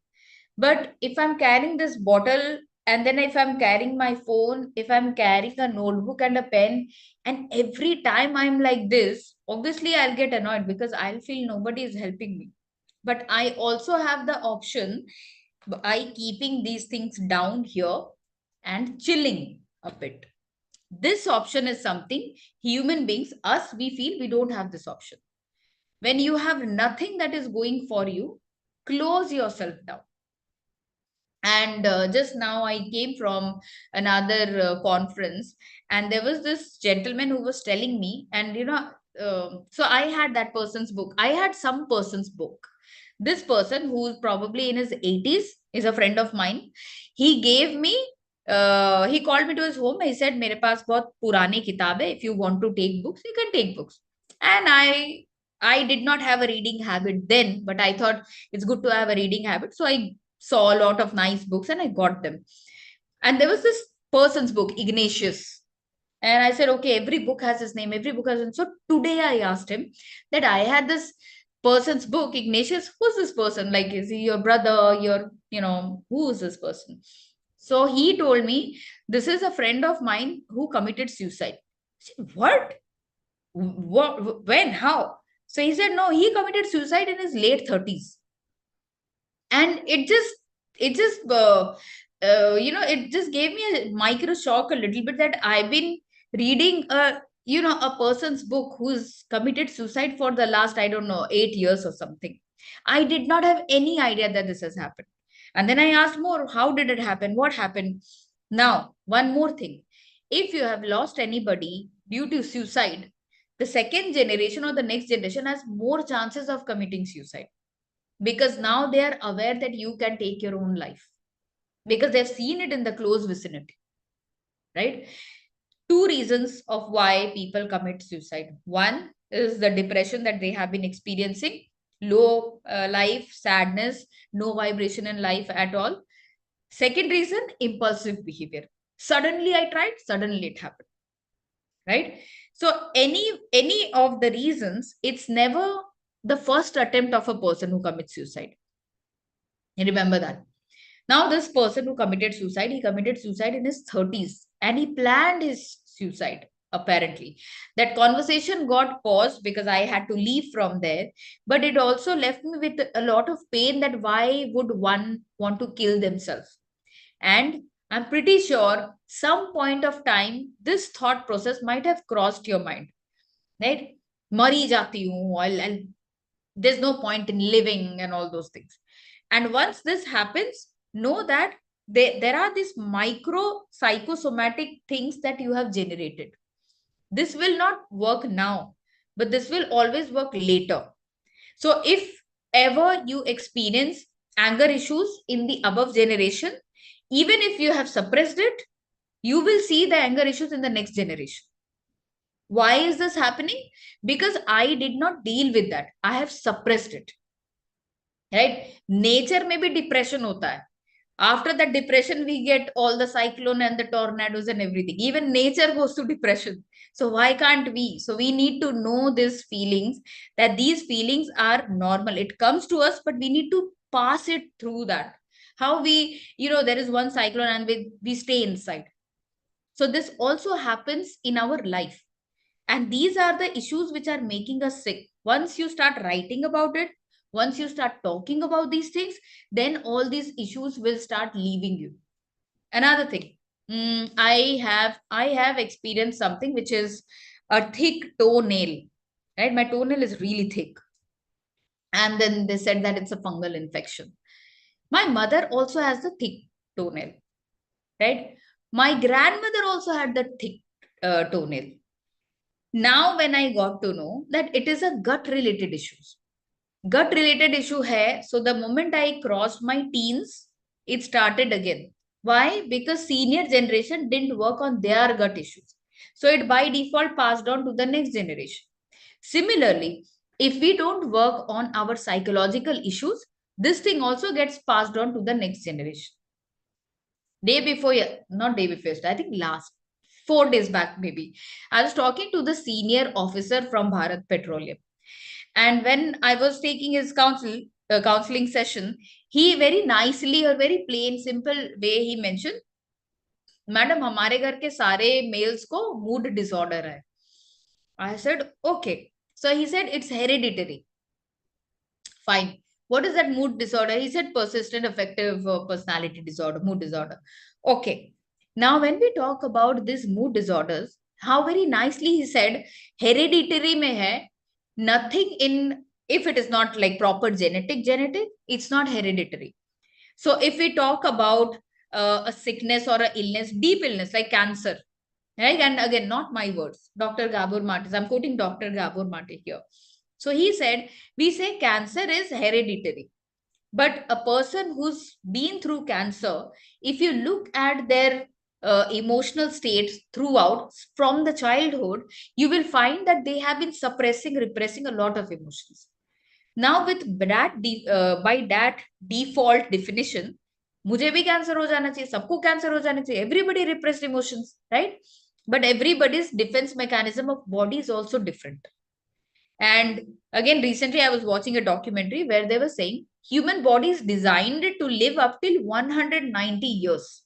But if I'm carrying this bottle, and then if I'm carrying my phone, if I'm carrying a notebook and a pen, and every time I'm like this, obviously I'll get annoyed because I'll feel nobody is helping me. But I also have the option by keeping these things down here and chilling a bit. This option is something human beings, us, we feel we don't have this option. When you have nothing that is going for you, close yourself down. And just now I came from another conference, and there was this gentleman who was telling me, and so I had that person's book. I had some person's book. This person, who's probably in his 80s, is a friend of mine. He gave me, he called me to his home. He said, "Mere paas bahut purani kitab hai. If you want to take books, you can take books." And I did not have a reading habit then, but I thought it's good to have a reading habit. So I saw a lot of nice books and I got them. And there was this person's book, Ignatius. And I said, okay, every book has his name, every book has his name. So today I asked him that I had this person's book, Ignatius. Who's this person? Like, is he your brother? Who is this person? So he told me, this is a friend of mine who committed suicide. I said, what? When? How? So he said, no, he committed suicide in his late 30s. And it just gave me a micro shock a little bit, that I've been reading a person's book who's committed suicide for the last, I don't know, 8 years or something. I did not have any idea that this has happened. And then I asked more, how did it happen? What happened? Now, one more thing. If you have lost anybody due to suicide, the second generation or the next generation has more chances of committing suicide, because now they are aware that you can take your own life, because they've seen it in the close vicinity. Right? 2 reasons of why people commit suicide. One is the depression that they have been experiencing, low life, sadness, no vibration in life at all. Second reason, impulsive behavior. Suddenly I tried, suddenly it happened. Right? So any of the reasons, it's never the first attempt of a person who commits suicide. Remember that. Now, this person who committed suicide, he committed suicide in his 30s, and he planned his suicide, apparently. That conversation got paused because I had to leave from there, but it also left me with a lot of pain, that why would one want to kill themselves? And I'm pretty sure some point of time, this thought process might have crossed your mind, right? Mari jati hu, there's no point in living and all those things. And once this happens, know that there are these micro psychosomatic things that you have generated. This will not work now, but this will always work later. So if ever you experience anger issues in the above generation, even if you have suppressed it, you will see the anger issues in the next generation. Why is this happening? Because I did not deal with that. I have suppressed it. Right? Nature may be depression hota hai. After that depression, we get all the cyclone and the tornadoes and everything. Even nature goes to depression. So why can't we? So we need to know these feelings, that these feelings are normal. It comes to us, but we need to pass it through that. How we, there is one cyclone and we stay inside. So this also happens in our life. And these are the issues which are making us sick. Once you start writing about it, once you start talking about these things, then all these issues will start leaving you. Another thing, I have experienced something which is a thick toenail. Right, my toenail is really thick, and then they said that it's a fungal infection. My mother also has the thick toenail. Right, my grandmother also had the thick toenail. Now when I got to know that it is a gut related issues. Gut related issue hai, so the moment I crossed my teens, it started again. Why? Because senior generation didn't work on their gut issues. So it by default passed on to the next generation. Similarly, if we don't work on our psychological issues, this thing also gets passed on to the next generation. Day before, not day before, I think last 4 days back, maybe, I was talking to the senior officer from Bharat Petroleum. And when I was taking his counseling session, he very nicely or very plain, simple way he mentioned, Madam, हमारे घर के सारे males को mood disorder है. I said, okay. So he said, it's hereditary. Fine. What is that mood disorder? He said, persistent affective personality disorder, mood disorder. Okay. Now, when we talk about these mood disorders, how very nicely he said, hereditary mein hai, nothing in, if it is not like proper genetic, it's not hereditary. So if we talk about a sickness or an illness, deep illness like cancer, right? And again, not my words, Dr. Gabor Mate, I'm quoting Dr. Gabor Mate here. So he said, we say cancer is hereditary. But a person who's been through cancer, if you look at their emotional states throughout from the childhood, you will find that they have been repressing a lot of emotions. Now with that, by that default definition, मुझे भी cancer हो जाना चाहिए, सबको cancer हो जाना चाहिए. Everybody repressed emotions, right? But everybody's defense mechanism of body is also different. And again, recently I was watching a documentary where they were saying human body is designed to live up till 190 years.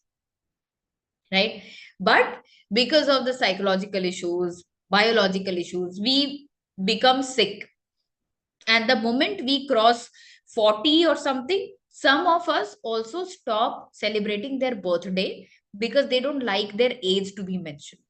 Right? But because of the psychological issues, biological issues, we become sick. And the moment we cross 40 or something, some of us also stop celebrating their birthday because they don't like their age to be mentioned.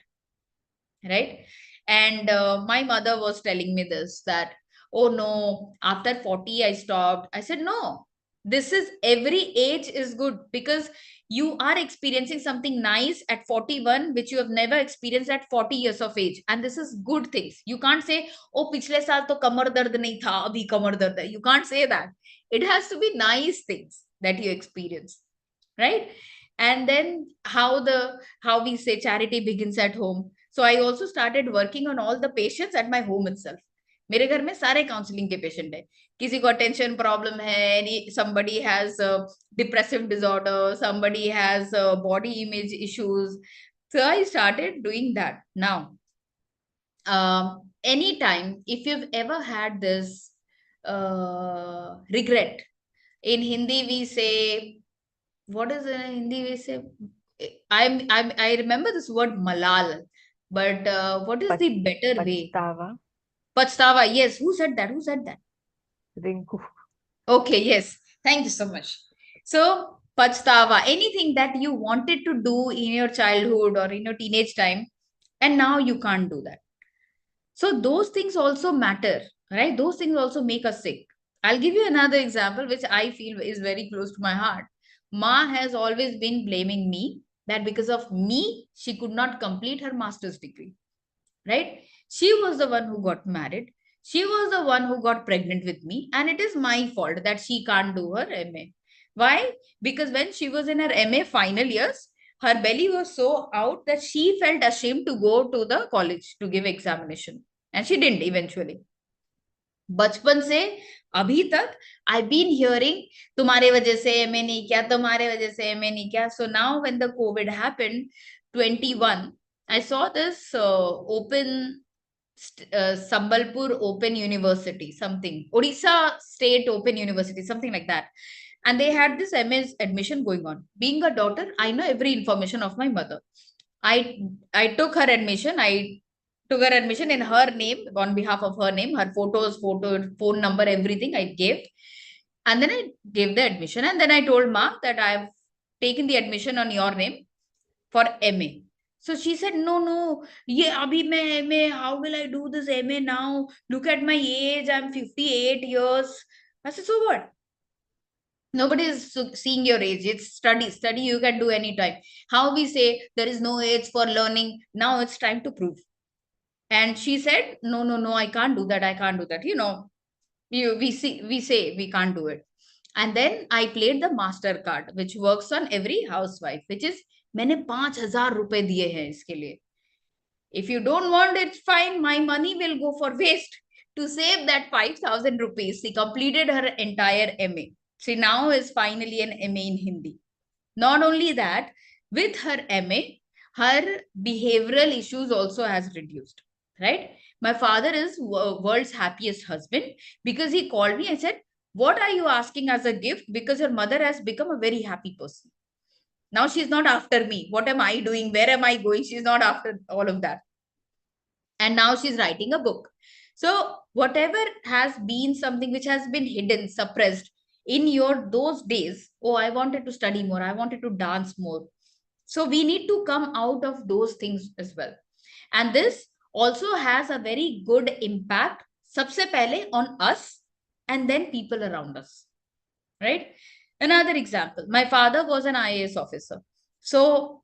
Right? And my mother was telling me this, that, oh no, after 40, I stopped. I said, no, this is, every age is good, because you are experiencing something nice at 41, which you have never experienced at 40 years of age. And this is good things. You can't say, oh, pichle saal to kamar dard nahi tha, abhi kamar dard hai. You can't say that. It has to be nice things that you experience. Right? And then how we say charity begins at home. So I also started working on all the patients at my home itself. मेरे घर में सारे counselling के patient है. किसी को attention problem है, somebody has depressive disorder, somebody has body image issues. So I started doing that. Now, anytime, if you've ever had this regret, in Hindi we say, what is in Hindi we say? I remember this word malal, but what is the better way? Pachtawa. Yes. Who said that? Rinku. Okay. Yes. Thank you so much. So pachtawa, anything that you wanted to do in your childhood or in your teenage time, and now you can't do that. So those things also matter, right? Those things also make us sick. I'll give you another example, which I feel is very close to my heart. Ma has always been blaming me that because of me, she could not complete her master's degree, right? She was the one who got married. She was the one who got pregnant with me, and it is my fault that she can't do her MA. Why? Because when she was in her MA final years, her belly was so out that she felt ashamed to go to the college to give examination, and she didn't eventually. बचपन से अभी तक I've been hearing तुम्हारे वजह से MA नहीं किया, तुम्हारे वजह से एमए नहीं किया. So now when the COVID happened 21, I saw this open Sambalpur Open University, something Odisha State Open University, something like that, and they had this MS admission going on. Being a daughter, I know every information of my mother. I took her admission. I took her admission in her name, on behalf of her name, her photos, phone number, everything I gave. And then I gave the admission. And then I told Ma that I've taken the admission on your name for MA. So she said, no, yeah, abhi main MA, how will I do this MA now? Look at my age, I'm 58 years. I said, so what? Nobody is seeing your age. It's study you can do anytime. How we say there is no age for learning. Now it's time to prove. And she said, no, I can't do that. We say we can't do it. And then I played the MasterCard, which works on every housewife, which is मैंने 5,000 रुपए दिए हैं इसके लिए. If you don't want it, fine, my money will go for waste. To save that 5,000 rupees, she completed her entire MA. She now is finally an MA in Hindi. Not only that, with her MA, her behavioral issues also has reduced, right? My father is world's happiest husband because he called me and said, what are you asking as a gift? Because your mother has become a very happy person. Now she's not after me. What am I doing? Where am I going? She's not after all of that. And now she's writing a book. So whatever has been something which has been hidden, suppressed in those days, oh, I wanted to study more, I wanted to dance more. So we need to come out of those things as well. And this also has a very good impact, sabse pehle on us and then people around us, right? Another example, my father was an IAS officer. So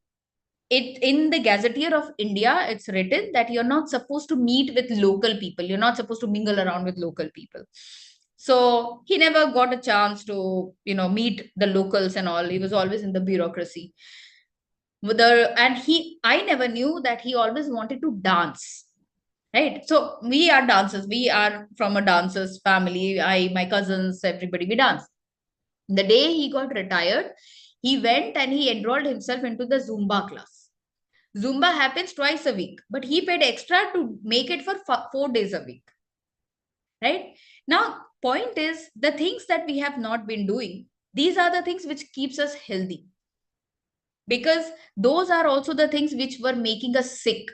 in the Gazetteer of India, it's written that you're not supposed to meet with local people. You're not supposed to mingle around with local people. So he never got a chance to, meet the locals and all. He was always in the bureaucracy. I never knew that he always wanted to dance. Right. So we are dancers. We are from a dancers family. My cousins, everybody, we dance. The day he got retired, he went and he enrolled himself into the Zumba class. Zumba happens twice a week, but he paid extra to make it for 4 days a week. Right? Now, point is, the things that we have not been doing, these are the things which keeps us healthy. Because those are also the things which were making us sick.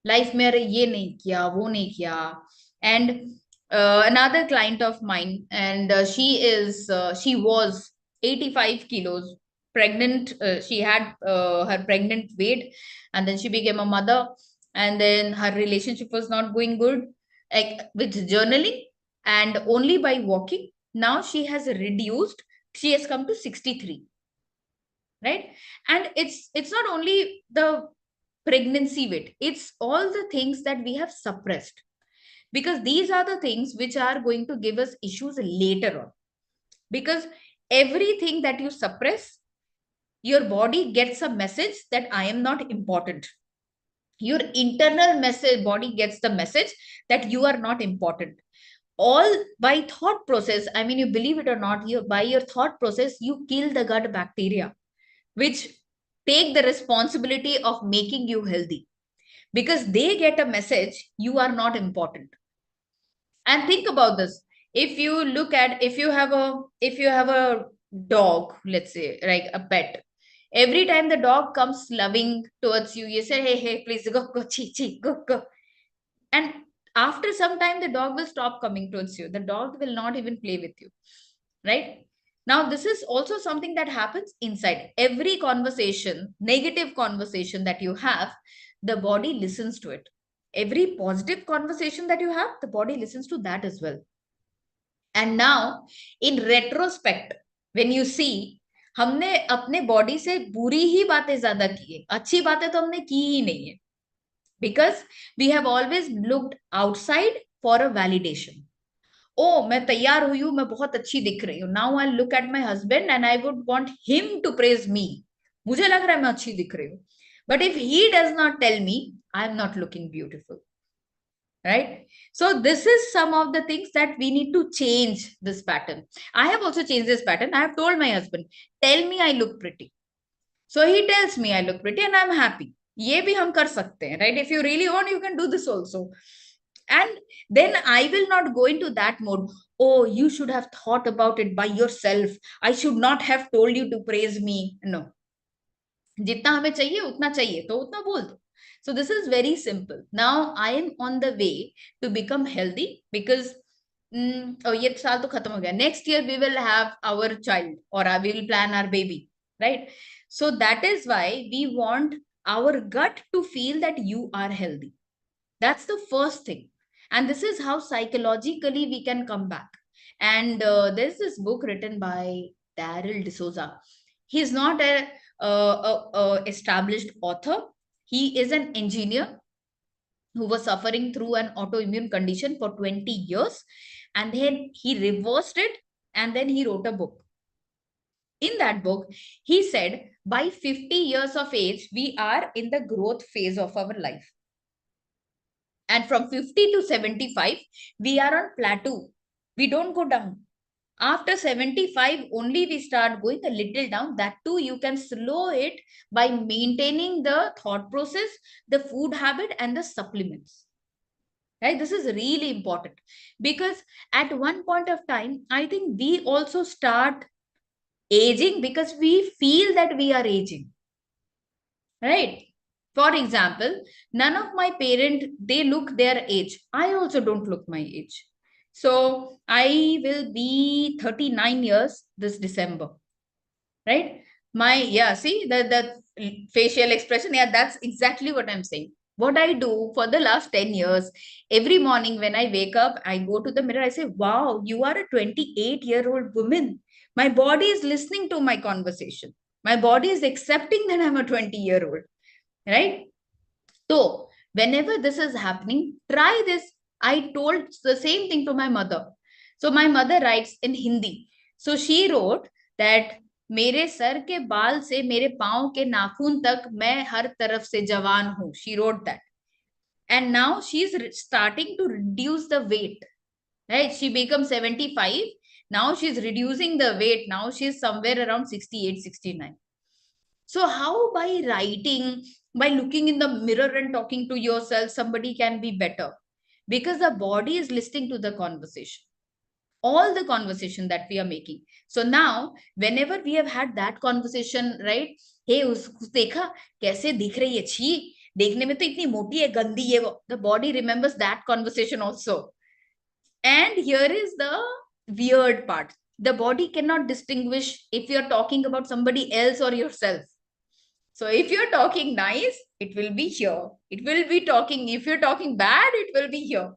Life mein ye nahi kiya, wo nahi kiya. And another client of mine, and she was 85 kilos pregnant. She had her pregnant weight, and then she became a mother, and then her relationship was not going good, like with journaling and only by walking. Now she has reduced. She has come to 63, right? And it's not only the pregnancy weight, it's all the things that we have suppressed, because these are the things which are going to give us issues later on. Because everything that you suppress, your body gets a message that I am not important. Your internal body gets the message that you are not important. All by thought process. I mean, you believe it or not, by your thought process, you kill the gut bacteria, which take the responsibility of making you healthy, because they get a message you are not important. And think about this. If you have a dog, let's say, like a pet, every time the dog comes loving towards you, you say, hey, please go, chi, go. And after some time, the dog will stop coming towards you. The dog will not even play with you, right? Now, this is also something that happens inside. Every conversation, negative conversation that you have, the body listens to it. Every positive conversation that you have, the body listens to that as well. And now, in retrospect, when you see, हमने अपने body से बुरी ही बातें ज्यादा की है, अच्छी बातें तो हमने की ही नहीं है. Because we have always looked outside for a validation. Oh, मैं तैयार हुई हूँ, मैं बहुत अच्छी दिख रही हूँ. Now I'll look at my husband and I would want him to praise me. मुझे लग रहा है मैं अच्छी दिख रही हूँ. But if he does not tell me, I'm not looking beautiful. Right? So this is some of the things that we need to change this pattern. I have also changed this pattern. I have told my husband, tell me I look pretty. So he tells me I look pretty and I'm happy. ये भी हम कर सकते हैं, right? If you really want, you can do this also. And then I will not go into that mode. Oh, you should have thought about it by yourself. I should not have told you to praise me. No. जितना हमें चाहिए उतना चाहिए तो उतना बोल दो. So this is very simple. Now I am on the way to become healthy because ये साल तो खत्म हो गया. Next year we will have our child or we will plan our baby, right? So that is why we want our gut to feel that you are healthy. That's the first thing. And this is how psychologically we can come back. And there's this book written by Daryl D'Souza. He's not a established author. He is an engineer who was suffering through an autoimmune condition for 20 years. And then he reversed it and then he wrote a book. In that book, he said, by 50 years of age, we are in the growth phase of our life. And from 50 to 75, we are on plateau. We don't go down. After 75, only we start going a little down. That too, you can slow it by maintaining the thought process, the food habit, and the supplements. Right? This is really important because at one point of time, I think we also start aging because we feel that we are aging. Right? For example, none of my parents, they look their age. I also don't look my age. So I will be 39 years this December. Right? See, the facial expression. Yeah, that's exactly what I'm saying. What I do for the last 10 years, every morning when I wake up, I go to the mirror, I say, wow, you are a 28-year-old woman. My body is listening to my conversation. My body is accepting that I'm a 20-year-old. Right? So whenever this is happening, try this. I told the same thing to my mother. So my mother writes in Hindi. So she wrote that मेरे sir के बाल से मेरे पांव के नाखून तक मैं हर तरफ से जवान हूं. She wrote that. And now she's starting to reduce the weight. Right? She becomes 75. Now she's reducing the weight. Now she's somewhere around 68, 69. So how by writing, by looking in the mirror and talking to yourself, somebody can be better? Because the body is listening to the conversation. All the conversation that we are making. So now, whenever we have had that conversation, right? Hey, उसको देखा कैसे दिख रही है, छी देखने में तो इतनी मोटी है, गंदी है वो. The body remembers that conversation also. And here is the weird part. The body cannot distinguish if you're talking about somebody else or yourself. So if you're talking nice, it will be here. It will be talking, if you're talking bad, it will be here.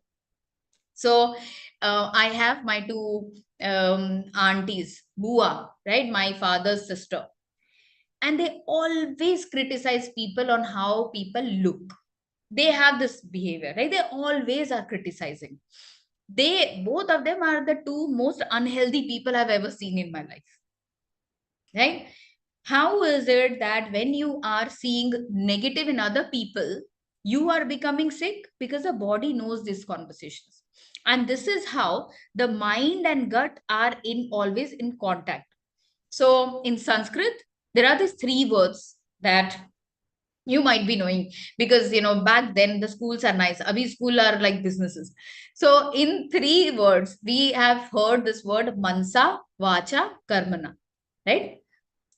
So I have my two aunties, Bua, right? My father's sister. And they always criticize people on how people look. They have this behavior, right? They always are criticizing. Both of them are the two most unhealthy people I've ever seen in my life. Right? How is it that when you are seeing negative in other people, you are becoming sick? Because the body knows these conversations. And this is how the mind and gut are always in contact. So in Sanskrit, there are these three words that you might be knowing because, back then the schools are nice. Abhi school are like businesses. So in three words, we have heard this word mansa, vacha, karmana, right?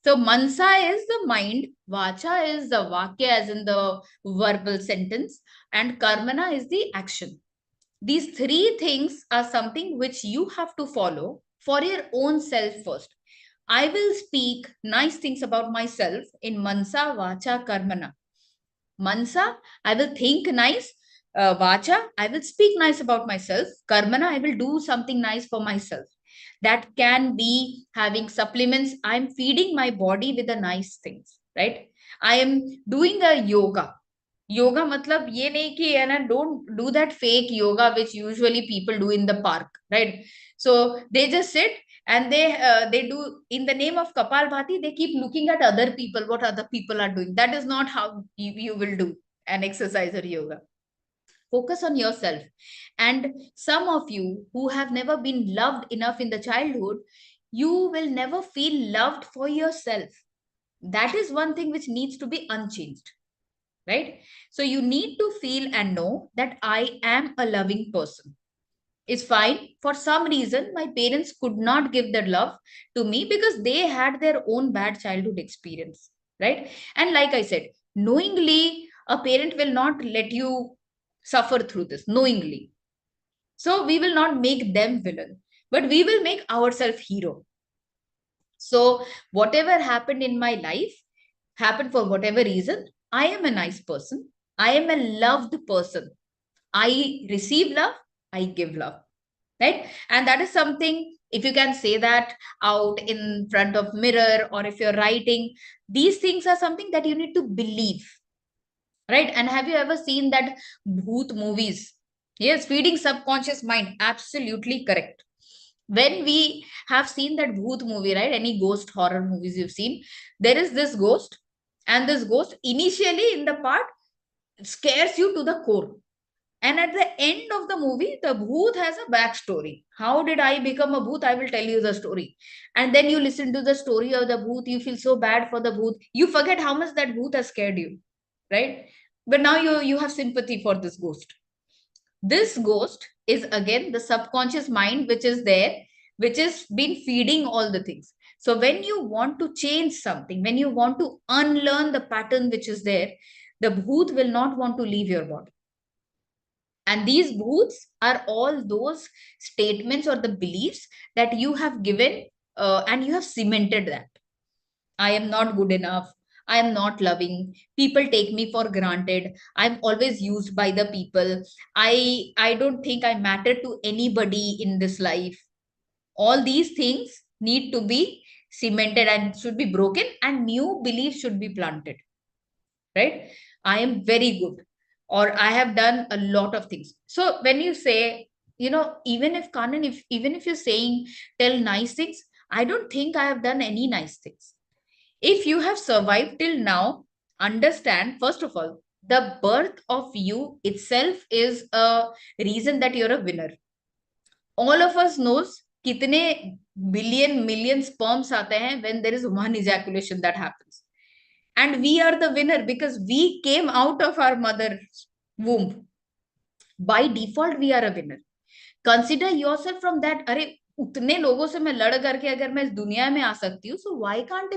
So mansa is the mind, vacha is the vakya as in the verbal sentence, and karmana is the action. These three things are something which you have to follow for your own self first. I will speak nice things about myself in mansa, vacha, karmana. Mansa, I will think nice. Vacha, I will speak nice about myself. Karmana, I will do something nice for myself. That can be having supplements. I'm feeding my body with the nice things, right? I am doing a yoga. Yoga मतलब ये नहीं कि है ना, don't do that fake yoga which usually people do in the park, right? So they just sit and they do in the name of Kapalbhati, they keep looking at other people, what other people are doing. That is not how you will do an exercise or yoga. Focus on yourself. And some of you who have never been loved enough in the childhood, you will never feel loved for yourself. That is one thing which needs to be unchanged, right? So you need to feel and know that I am a loving person. It's fine. For some reason, my parents could not give their love to me because they had their own bad childhood experience, right? And like I said, knowingly, a parent will not let you suffer through this, knowingly. So we will not make them villain, but we will make ourselves hero. So whatever happened in my life happened for whatever reason. I am a nice person. I am a loved person. I receive love. I give love. Right? And that is something, if you can say that out in front of mirror, or if you're writing, these things are something that you need to believe. Right? And have you ever seen that bhoot movies? Yes, feeding subconscious mind. Absolutely correct. When we have seen that bhoot movie, right? Any ghost horror movies you've seen, there is this ghost, and this ghost initially in the part scares you to the core. And at the end of the movie, the bhoot has a backstory. How did I become a bhoot? I will tell you the story. And then you listen to the story of the bhoot, you feel so bad for the bhoot. You forget how much that bhoot has scared you, right? But now you have sympathy for this ghost. This ghost is again the subconscious mind, which is there, which has been feeding all the things. So when you want to change something, when you want to unlearn the pattern which is there, the bhoot will not want to leave your body. And these bhoots are all those statements or the beliefs that you have given, and you have cemented that. I am not good enough. I am not loving. People take me for granted. I'm always used by the people. I don't think I matter to anybody in this life. All these things need to be cemented and should be broken, and new beliefs should be planted. Right? I am very good, or I have done a lot of things. So when you say, even if Kanan, even if you're saying tell nice things, I don't think I have done any nice things. If you have survived till now, understand, first of all, the birth of you itself is a reason that you're a winner. All of us knows kitne billion million sperms aate hain when there is one ejaculation that happens. And we are the winner because we came out of our mother's womb. By default, we are a winner. Consider yourself from that. अरे उतने लोगों से मैं लड़ करके अगर मैं इस दुनिया में आ सकती हूँ, so why can't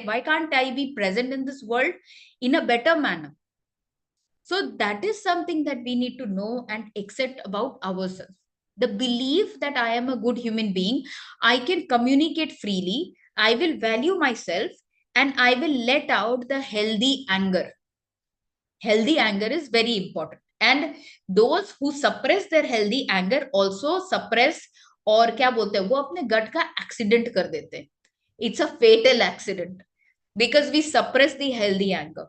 why can't I be present in this world in a better manner? So that is something that we need to know and accept about ourselves. The belief that I am a good human being, I can communicate freely, I will value myself, and I will let out the healthy anger. Healthy anger is very important. And those who suppress their healthy anger also suppress, और क्या बोलते हैं, वो अपने गट का accident कर देते हैं. It's a fatal accident because we suppress the healthy anger.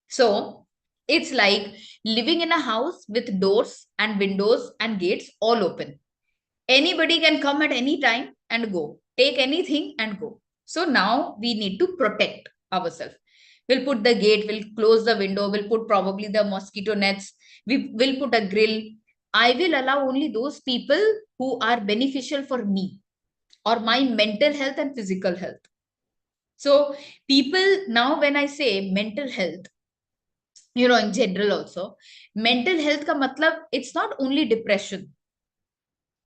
So it's like living in a house with doors and windows and gates all open. Anybody can come at any time and go, take anything and go. So now we need to protect ourselves. We'll put the gate, we'll close the window, we'll put probably the mosquito nets, we will put a grill. I will allow only those people who are beneficial for me or my mental health and physical health. So people, now when I say mental health, in general also, mental health ka matlab, it's not only depression.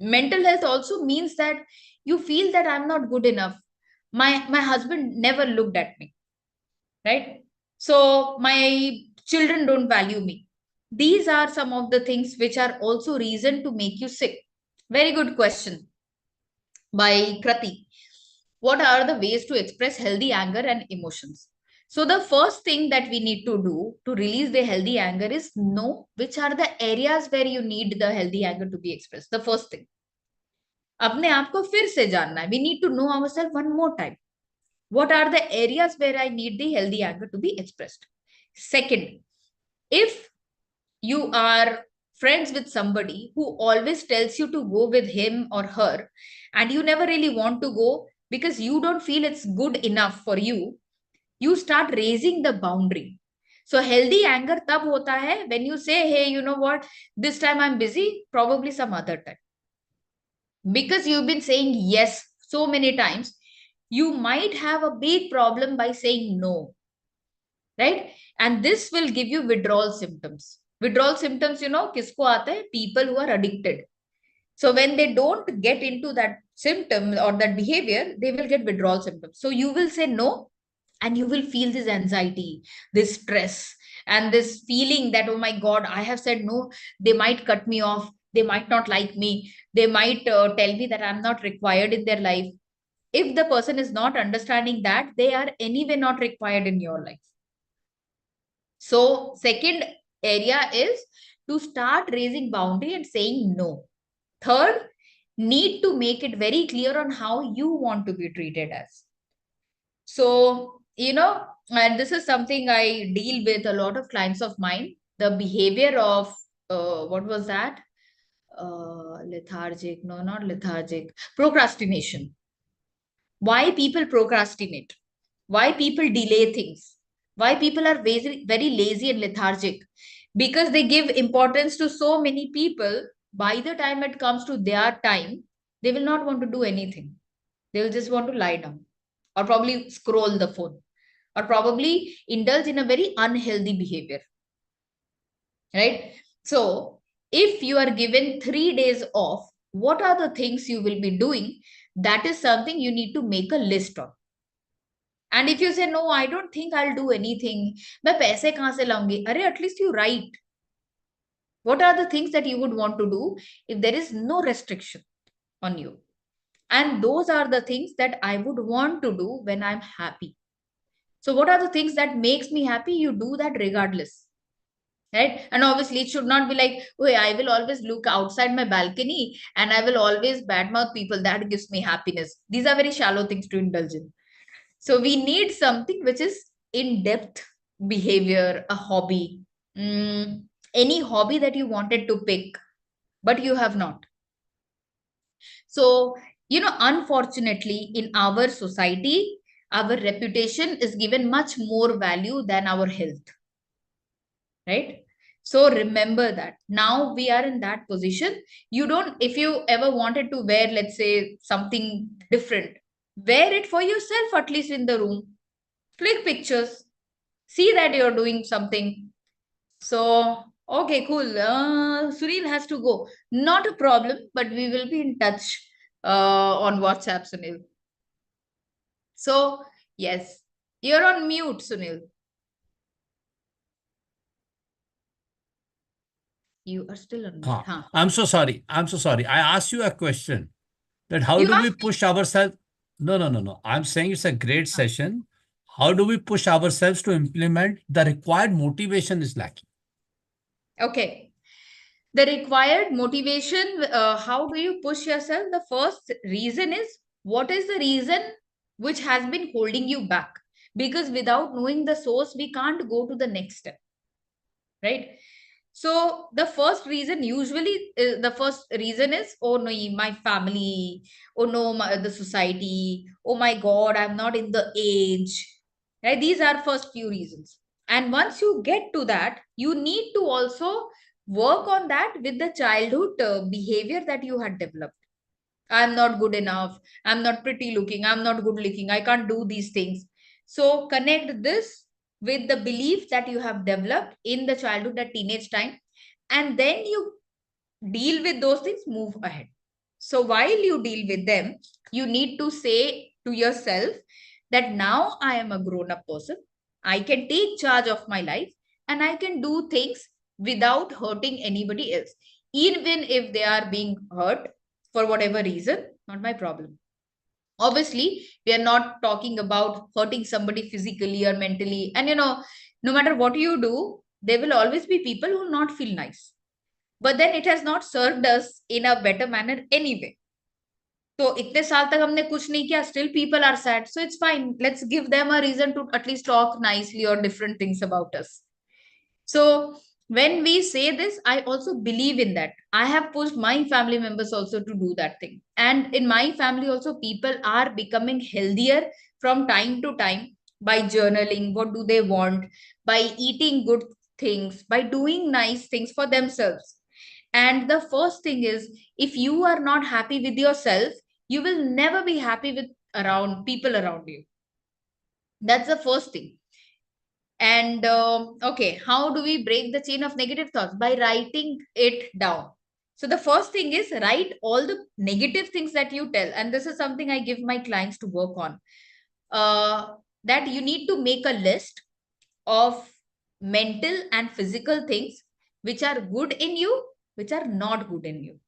Mental health also means that you feel that I'm not good enough. My husband never looked at me, right? So my children don't value me. These are some of the things which are also reason to make you sick. Very good question by Krati. What are the ways to express healthy anger and emotions? So the first thing that we need to do to release the healthy anger is know which are the areas where you need the healthy anger to be expressed. The first thing. अपने आप को फिर से जानना है. We need to know ourselves one more time. What are the areas where I need the healthy anger to be expressed? Second, if you are friends with somebody who always tells you to go with him or her, and you never really want to go because you don't feel it's good enough for you, you start raising the boundary. So healthy anger tab hota hai when you say, hey, you know what, this time I'm busy, probably some other time. Because you've been saying yes so many times, you might have a big problem by saying no, right? And this will give you withdrawal symptoms. Withdrawal symptoms, you know, kisko aata hai? People who are addicted. So when they don't get into that symptom or that behavior, they will get withdrawal symptoms. So you will say no, and you will feel this anxiety, this stress, and this feeling that, oh my God, I have said no, they might cut me off, they might not like me, they might tell me that I'm not required in their life. If the person is not understanding that, they are anyway not required in your life. So second area is to start raising boundary and saying no. Third, need to make it very clear on how you want to be treated as. So, you know, and this is something I deal with a lot of clients of mine, the behavior of, what was that? Lethargic, no, not lethargic, procrastination. Why people procrastinate? Why people delay things? Why people are very, very lazy and lethargic? Because they give importance to so many people. By the time it comes to their time, they will not want to do anything. They will just want to lie down or probably scroll the phone or probably indulge in a very unhealthy behavior. Right? So, if you are given 3 days off, what are the things you will be doing? That is something you need to make a list on. And if you say, no, I don't think I'll do anything, मैं पैसे कहाँ से लाऊंगी? अरे, at least you write. What are the things that you would want to do if there is no restriction on you? And those are the things that I would want to do when I'm happy. So what are the things that makes me happy? You do that regardless. Right? And obviously it should not be like, oh, I will always look outside my balcony and I will always badmouth people. That gives me happiness. These are very shallow things to indulge in. So we need something which is in-depth behavior, a hobby, any hobby that you wanted to pick, but you have not. So, you know, unfortunately, in our society, our reputation is given much more value than our health. Right? So remember that. Now we are in that position. You don't, if you ever wanted to wear, let's say, something different, wear it for yourself, at least in the room. Click pictures. See that you're doing something. So, okay, cool. Sunil has to go. Not a problem, but we will be in touch on WhatsApp, Sunil. So, yes, you're on mute, Sunil. You are still on mute. Huh. I'm so sorry. I'm so sorry. I asked you a question that how do we push ourselves? No. I'm saying it's a great session. How do we push ourselves to implement the required motivation is lacking? Okay. The required motivation, how do you push yourself? The first reason is, what is the reason which has been holding you back? Because without knowing the source, we can't go to the next step. Right? So the first reason usually, the first reason is, oh no, my family, oh no, the society, oh my God, I'm not in the age. Right? These are first few reasons. And once you get to that, you need to also work on that with the childhood behavior that you had developed. I'm not good enough. I'm not pretty looking. I'm not good looking. I can't do these things. So connect this with the belief that you have developed in the childhood at teenage time. And then you deal with those things, move ahead. So while you deal with them, you need to say to yourself that now I am a grown-up person. I can take charge of my life and I can do things without hurting anybody else. Even if they are being hurt for whatever reason, not my problem. Obviously, we are not talking about hurting somebody physically or mentally. And, you know, no matter what you do, there will always be people who will not feel nice. But then it has not served us in a better manner anyway. So itne saal tak humne kuch nahi kiya, still people are sad. So it's fine. Let's give them a reason to at least talk nicely or different things about us. So when we say this, I also believe in that. I have pushed my family members also to do that thing. And in my family also, people are becoming healthier from time to time by journaling. What do they want? By eating good things, by doing nice things for themselves. And the first thing is, if you are not happy with yourself, you will never be happy with around people around you. That's the first thing. And okay, how do we break the chain of negative thoughts? By writing it down. So the first thing is, write all the negative things that you tell. And this is something I give my clients to work on. That you need to make a list of mental and physical things which are good in you, which are not good in you.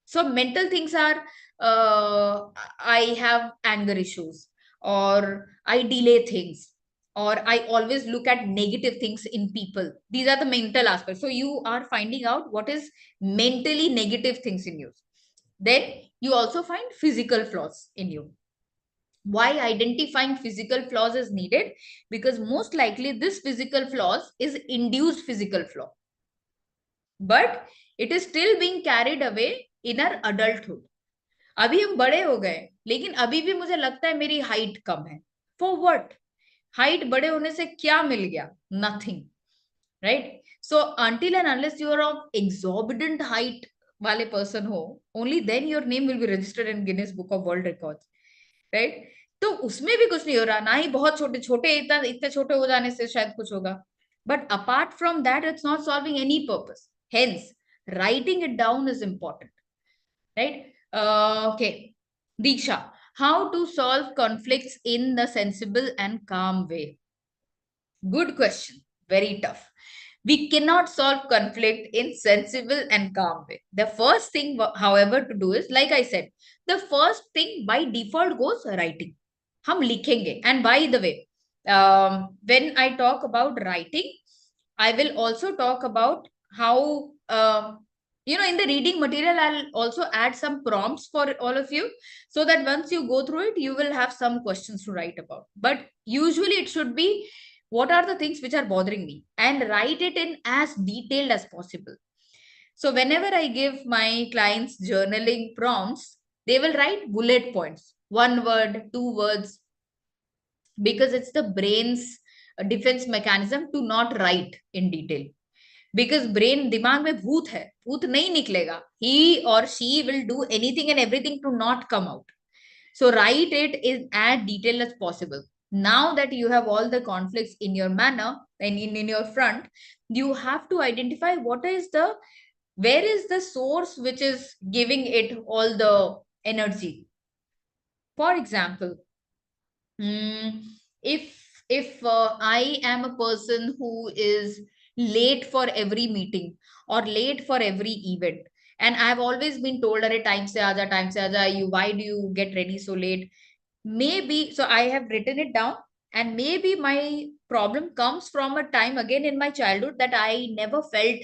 So mental things are, I have anger issues, or I delay things, or I always look at negative things in people. These are the mental aspects. So you are finding out what is mentally negative things in you. Then you also find physical flaws in you. Why identifying physical flaws is needed? Because most likely this physical flaws is induced physical flaw, but it is still being carried away in our adulthood. अभी हम बड़े हो गए, लेकिन अभी भी मुझे लगता है मेरी हाइट कम है. For what? हाइट बड़े होने से क्या मिल गया? Nothing, right? So until and unless you are of exorbitant height वाले पर्सन हो, only then your name will be registered in Guinness Book of World Records, right? तो उसमें भी कुछ नहीं हो रहा, ना ही बहुत छोटे छोटे इतने छोटे हो जाने से शायद कुछ होगा. But apart from that, it's not solving any purpose. Hence, writing it down is important, right? Okay, Diksha, how to solve conflicts in the sensible and calm way? Good question. Very tough. We cannot solve conflict in sensible and calm way. The first thing, however, to do is, like I said, the first thing by default goes writing. हम लिखेंगे. And by the way, when I talk about writing, I will also talk about how in the reading material, I'll also add some prompts for all of you, so that once you go through it, you will have some questions to write about. But usually it should be, what are the things which are bothering me, and write it in as detailed as possible. So whenever I give my clients journaling prompts, they will write bullet points, 1 word, 2 words, because it's the brain's defense mechanism to not write in detail. Because brain, दिमाग में भूत है, भूत नहीं निकलेगा. He or she will do anything and everything to not come out. So write it in as detailed as possible. Now that you have all the conflicts in your manner and in your front, you have to identify where is the source which is giving it all the energy. For example, if I am a person who is late for every meeting or late for every event, and I've always been told, "Arey, time se aaja, why do you get ready so late?" Maybe, so I have written it down, and maybe my problem comes from a time again in my childhood that I never felt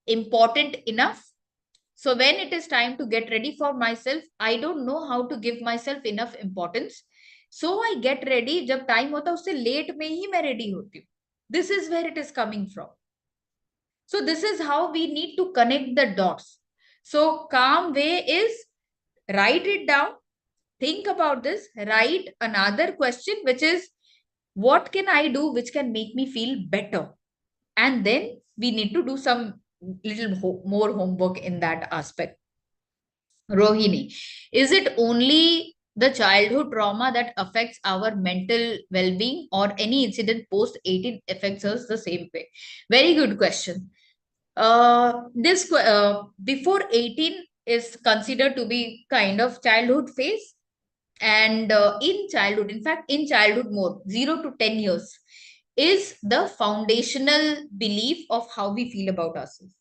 important enough. So when it is time to get ready for myself, I don't know how to give myself enough importance. So I get ready जब time होता है उससे late में ही मैं ready होती हूँ. This is where it is coming from. So this is how we need to connect the dots. So calm way is, write it down, think about this, write another question, which is, what can I do which can make me feel better? And then we need to do some little more homework in that aspect. Rohini, is it only the childhood trauma that affects our mental well-being, or any incident post 18 affects us the same way? Very good question. Before 18 is considered to be kind of childhood phase. And in childhood, in fact, in childhood more, 0 to 10 years, is the foundational belief of how we feel about ourselves.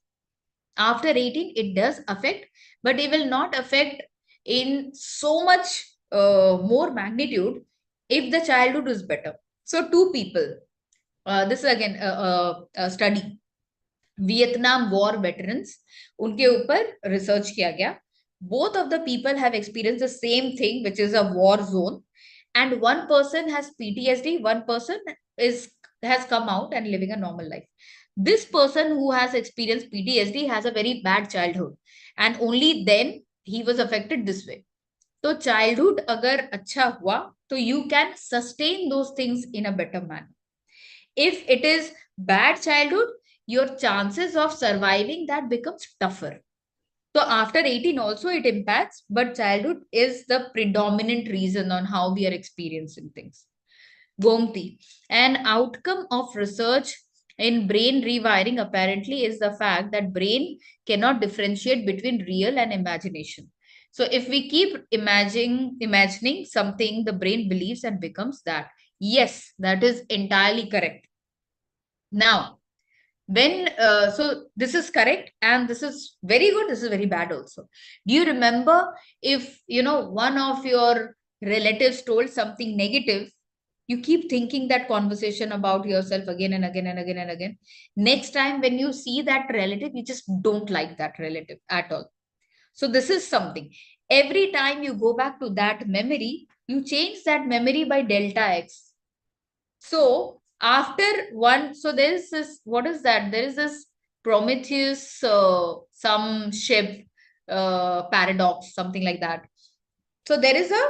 After 18, it does affect, but it will not affect in so much more magnitude if the childhood is better. So two people, this is again a study, Vietnam War veterans, उनके ऊपर research किया गया. Both of the people have experienced the same thing, which is a war zone, and one person has PTSD, one person has come out and living a normal life. this person who has experienced PTSD has a very bad childhood, and only then he was affected this way. So childhood agar acha hua, so you can sustain those things in a better manner. If it is bad childhood, your chances of surviving that becomes tougher. So after 18 also it impacts, but childhood is the predominant reason on how we are experiencing things. Gomti, an outcome of research in brain rewiring apparently is the fact that brain cannot differentiate between real and imagination. So if we keep imagining something, the brain believes and becomes that. Yes, that is entirely correct. Now, when so this is correct, and this is very good, this is very bad also. Do you remember, if one of your relatives told something negative, you keep thinking that conversation about yourself again and again and again and again. Next time when you see that relative, you just don't like that relative at all. So this is something. Every time you go back to that memory, you change that memory by delta x. So after one, so there is this, what is that? There is this Prometheus, some ship paradox, something like that. So there is a,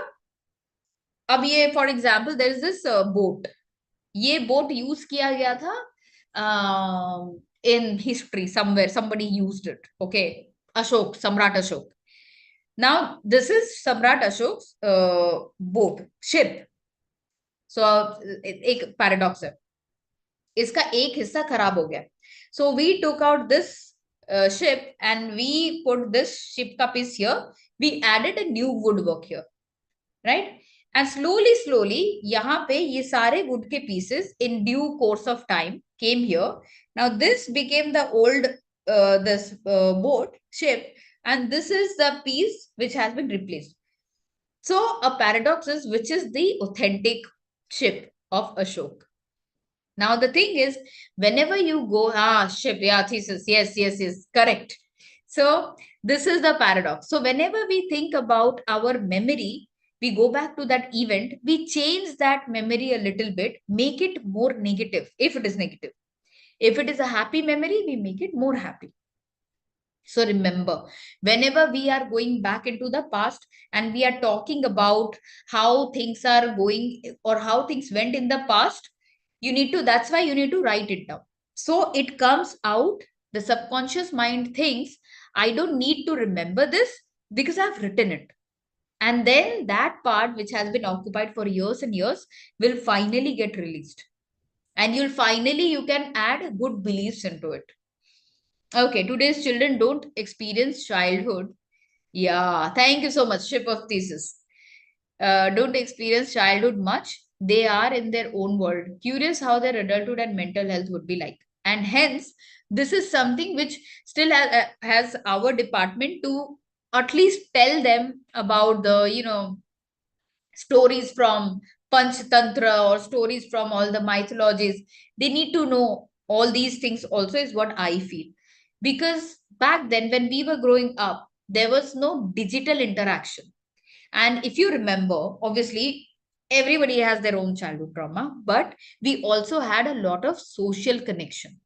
अब ये for example, there is this boat. ये boat use किया गया था in history somewhere. Somebody used it. Okay, Ashok, Samrat Ashok. Now this is Samrat Ashok's boat, ship. So एक paradox है. इसका एक हिस्सा खराब हो गया. So we took out this ship and we put this ship का piece here. We added a new woodwork here, right? And slowly, यहाँ पे ये सारे wood के pieces in due course of time came here. Now this became the old this boat ship, and this is the piece which has been replaced. So a paradox is, which is the authentic ship of Ashok. Now the thing is, whenever you go, ship, yeah, thesis, yes, correct. So this is the paradox. So whenever we think about our memory, we go back to that event, we change that memory a little bit, make it more negative, if it is negative. If it is a happy memory, we make it more happy. So remember, whenever we are going back into the past and we are talking about how things are going or how things went in the past, you need to, that's why you need to write it down. So it comes out, the subconscious mind thinks, I don't need to remember this because I've written it. And then that part which has been occupied for years and years will finally get released. And you can add good beliefs into it. Okay, today's children don't experience childhood. Yeah, thank you so much, ship of thesis. Don't experience childhood much. They are in their own world. Curious how their adulthood and mental health would be like. And hence, this is something which still has our department to at least tell them about the, stories from Panchatantra or stories from all the mythologies. They need to know all these things also, is what I feel. Because back then, when we were growing up, there was no digital interaction. And if you remember, obviously, everybody has their own childhood trauma, but we also had a lot of social connection,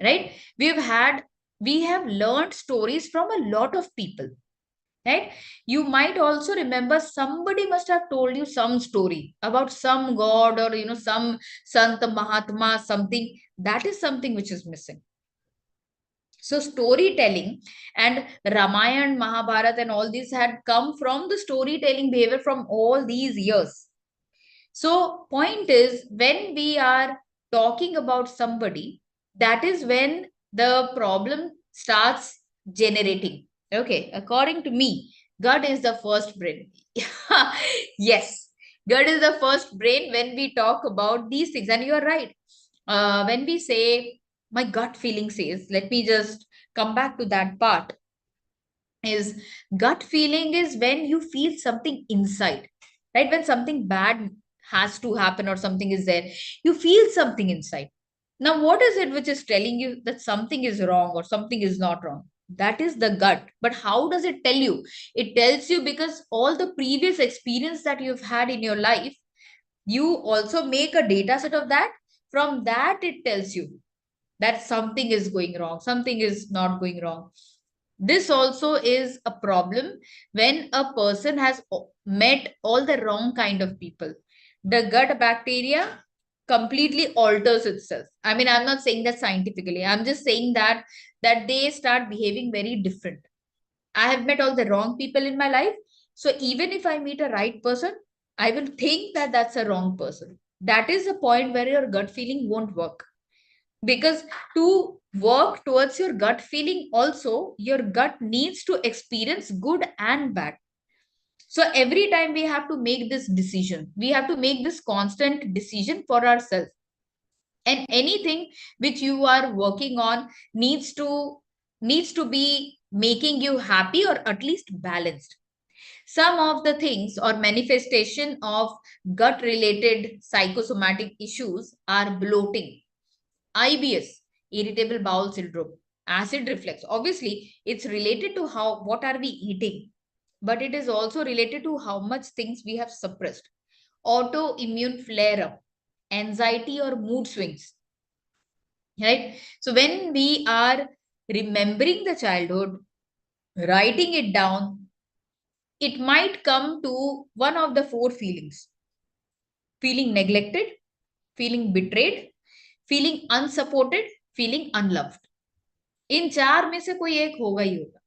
right? We have learned stories from a lot of people, right? You might also remember somebody must have told you some story about some god or some Sant Mahatma, something. That is something which is missing. So storytelling and Ramayana, Mahabharata and all these had come from the storytelling behavior from all these years. So point is, when we are talking about somebody, that is when the problem starts generating. Okay, according to me, gut is the first brain. Yes, gut is the first brain when we talk about these things. And you are right. When we say, my gut feeling says, let me just come back to that part, is gut feeling is when you feel something inside, right? When something bad has to happen or something is there, you feel something inside. Now, what is it which is telling you that something is wrong or something is not wrong? That is the gut. But how does it tell you? It tells you because all the previous experience that you've had in your life, you also make a data set of that. From that, it tells you. that something is going wrong, something is not going wrong. This also is a problem when a person has met all the wrong kind of people. The gut bacteria completely alters itself. I mean, I'm not saying that scientifically. I'm just saying that they start behaving very different. I have met all the wrong people in my life. So even if I meet a right person, I will think that that's a wrong person. That is the point where your gut feeling won't work. Because to work towards your gut feeling also, your gut needs to experience good and bad. So every time we have to make this decision, we have to make this constant decision for ourselves. And anything which you are working on needs to be making you happy or at least balanced. Some of the things or manifestation of gut related psychosomatic issues are bloating, IBS, irritable bowel syndrome, acid reflux. Obviously, it's related to what are we eating, but it is also related to how much things we have suppressed. Autoimmune flare up, anxiety or mood swings, right? So when we are remembering the childhood, writing it down, it might come to one of the four feelings: feeling neglected, feeling betrayed, feeling unsupported, feeling unloved. इन चार में से कोई एक होगा ही होगा.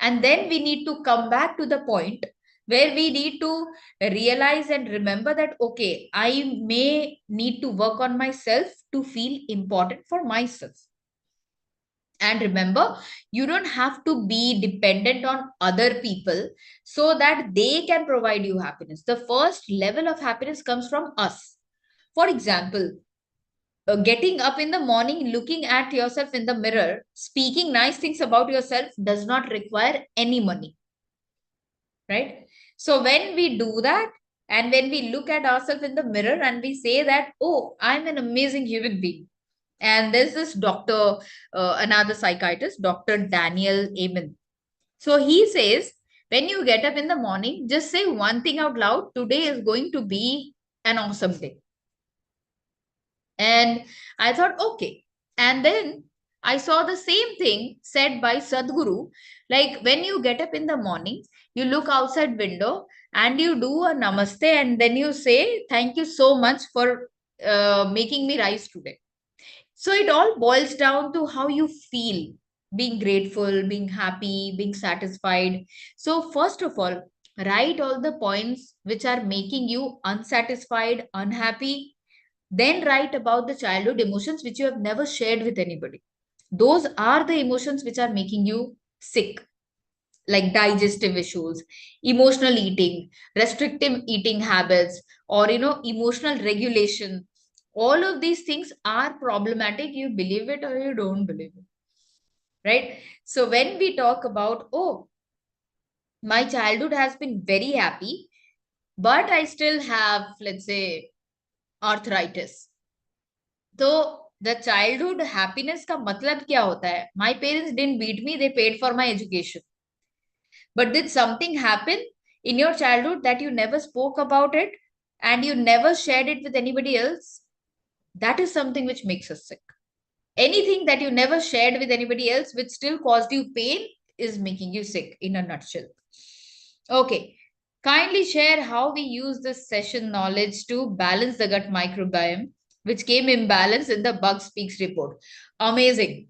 And then we need to come back to the point where we need to realize and remember that, okay, I may need to work on myself to feel important for myself. And remember, you don't have to be dependent on other people so that they can provide you happiness. The first level of happiness comes from us. For example, getting up in the morning, looking at yourself in the mirror, speaking nice things about yourself does not require any money, right? So when we do that, and when we look at ourselves in the mirror and we say that, oh, I'm an amazing human being. And there's this doctor, another psychiatrist, Dr. Daniel Amen. So he says, when you get up in the morning, just say one thing out loud: today is going to be an awesome day. And I thought, okay. And then I saw the same thing said by Sadhguru. Like when you get up in the morning, you look outside window and you do a namaste, and then you say, thank you so much for making me rise today. So it all boils down to how you feel, being grateful, being happy, being satisfied. So first of all, write all the points which are making you unsatisfied, unhappy. Then write about the childhood emotions which you have never shared with anybody. Those are the emotions which are making you sick, like digestive issues, emotional eating, restrictive eating habits, or emotional regulation. All of these things are problematic. You believe it or you don't believe it, right? So when we talk about, oh, my childhood has been very happy, but I still have, let's say, arthritis. So the childhood happiness का मतलब क्या होता है? My parents didn't beat me, they paid for my education. But did something happen in your childhood that you never spoke about it and you never shared it with anybody else? That is something which makes us sick. Anything that you never shared with anybody else which still caused you pain is making you sick, in a nutshell. Okay. Kindly share how we use this session knowledge to balance the gut microbiome, which came imbalanced in the Bug Speaks report. Amazing.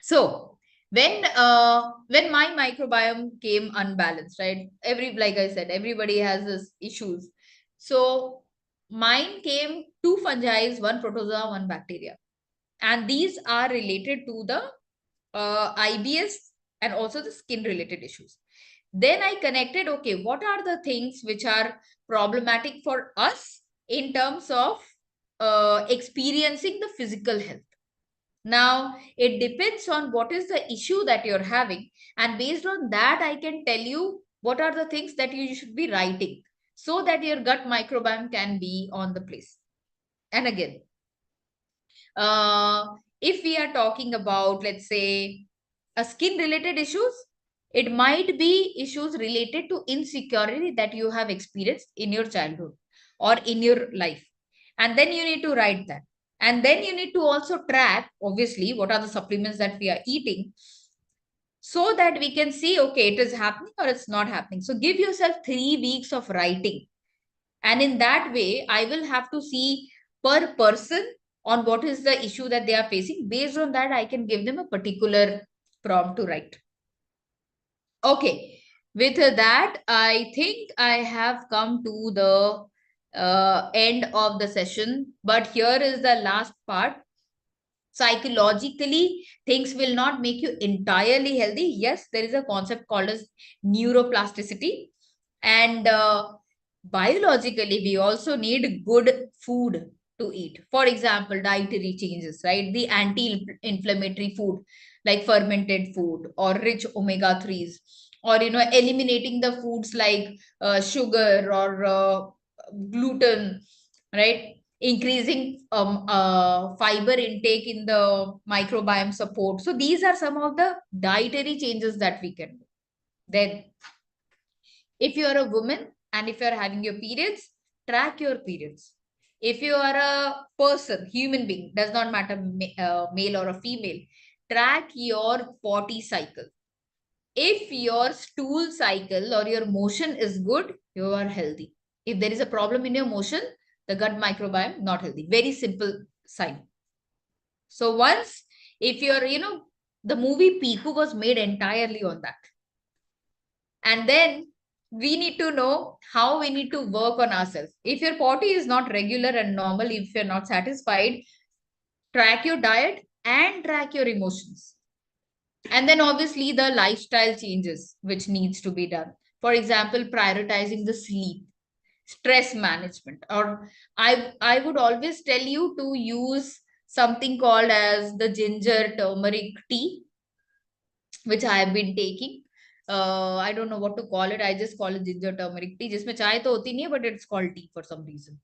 So when my microbiome came unbalanced, right? Like I said, everybody has this issues. So mine came two fungi, one protozoa, one bacteria. And these are related to the IBS and also the skin related issues. Then I connected, okay, what are the things which are problematic for us in terms of experiencing the physical health? Now, it depends on what is the issue that you're having. And based on that, I can tell you what are the things that you should be writing so that your gut microbiome can be on the place. And again, if we are talking about, let's say, a skin related issues, it might be issues related to insecurity that you have experienced in your childhood or in your life. And then you need to write that. And then you need to also track, obviously, what are the supplements that we are eating, so that we can see, okay, it is happening or it's not happening. So give yourself 3 weeks of writing. And in that way, I will have to see per person on what is the issue that they are facing. Based on that, I can give them a particular prompt to write. Okay. With that, I think I have come to the end of the session. But here is the last part. Psychologically, things will not make you entirely healthy. Yes, there is a concept called as neuroplasticity. And biologically, we also need good food to eat. For example, dietary changes, right? The anti-inflammatory food like fermented food or rich omega-3s, or, eliminating the foods like sugar or gluten, right? Increasing fiber intake in the microbiome support. So these are some of the dietary changes that we can do. Then, if you are a woman and if you are having your periods, track your periods. If you are a person, human being, does not matter male or a female, track your potty cycle. If your stool cycle or your motion is good, you are healthy. If there is a problem in your motion, the gut microbiome not healthy. Very simple sign. So once, if you're, the movie Piku was made entirely on that. And then we need to know how we need to work on ourselves. If your potty is not regular and normal, if you're not satisfied, track your diet and track your emotions. And then obviously the lifestyle changes which needs to be done. For example, prioritizing the sleep, stress management, or I would always tell you to use something called as the ginger turmeric tea, which I have been taking. I don't know what to call it. I just call it ginger turmeric tea. Jisme chai to hoti nahi hai, but it's called tea for some reason.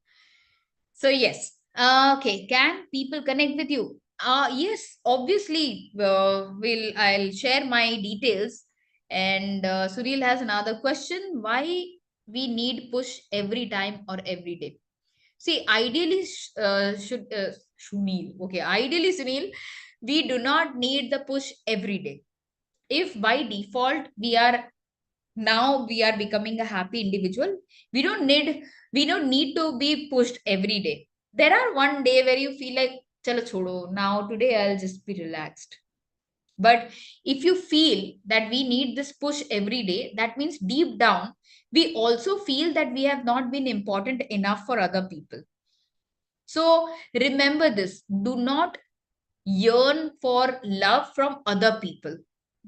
So yes. Okay. Can people connect with you? Yes, obviously. I'll share my details. And Suril has another question. Why we need push every time or every day? See, ideally, Sunil. Okay, ideally, Sunil, we do not need the push every day. If by default we are becoming a happy individual, we don't need to be pushed every day. There are one day where you feel like, chalo chodo, now today I'll just be relaxed. But if you feel that we need this push every day, that means deep down we also feel that we have not been important enough for other people. So remember this, do not yearn for love from other people.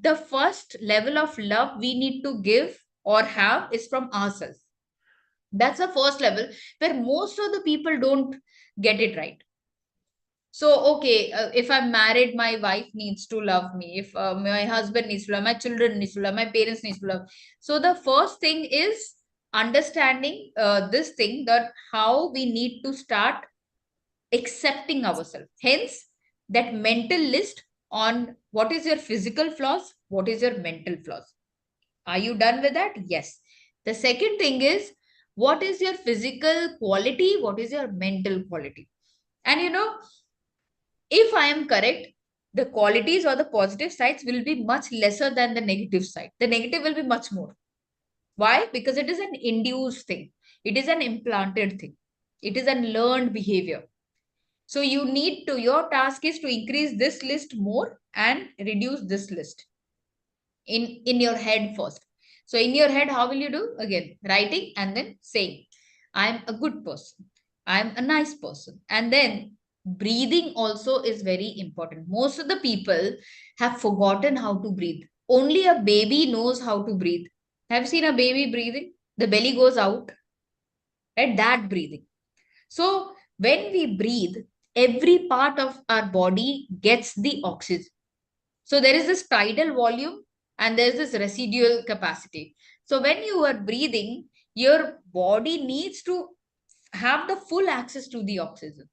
The first level of love we need to give or have is from ourselves. That's the first level where most of the people don't get it right. So, okay, if I'm married, my wife needs to love me. If my husband needs to love, my children needs to love, my parents needs to love. So the first thing is understanding this thing, that how we need to start accepting ourselves. Hence, that mental list on what is your physical flaws, what is your mental flaws. Are you done with that? Yes. The second thing is, what is your physical quality? What is your mental quality? And if I am correct, the qualities or the positive sides will be much lesser than the negative side. The negative will be much more. Why? Because it is an induced thing. It is an implanted thing. It is a learned behavior. So your task is to increase this list more and reduce this list in your head first. So in your head, how will you do? Again, writing and then saying, I'm a good person. I'm a nice person. And then breathing also is very important. Most of the people have forgotten how to breathe. Only a baby knows how to breathe. Have you seen a baby breathing? The belly goes out, right? That breathing. So when we breathe, every part of our body gets the oxygen. So there is this tidal volume and there's this residual capacity. So when you are breathing, your body needs to have the full access to the oxygen.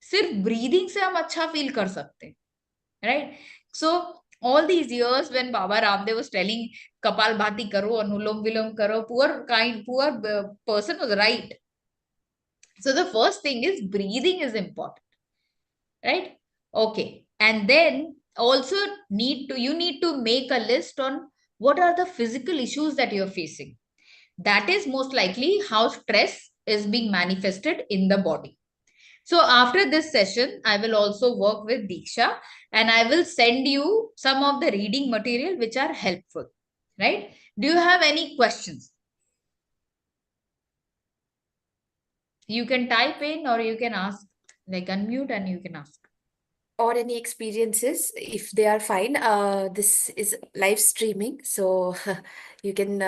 सिर्फ breathing से हम अच्छा feel कर सकते हैं, right? So all these years when Baba Ramdev was telling Kapal Bhati karo, Anulom Vilom karo, poor person was right. So the first thing is breathing is important. right? Okay. And then also you need to make a list on what are the physical issues that you're facing. That is most likely how stress is being manifested in the body. So after this session, I will also work with Diksha and I will send you some of the reading material which are helpful, right? Do you have any questions? You can type in or you can ask, like unmute and you can ask. Or any experiences, if they are fine. This is live streaming, so you can,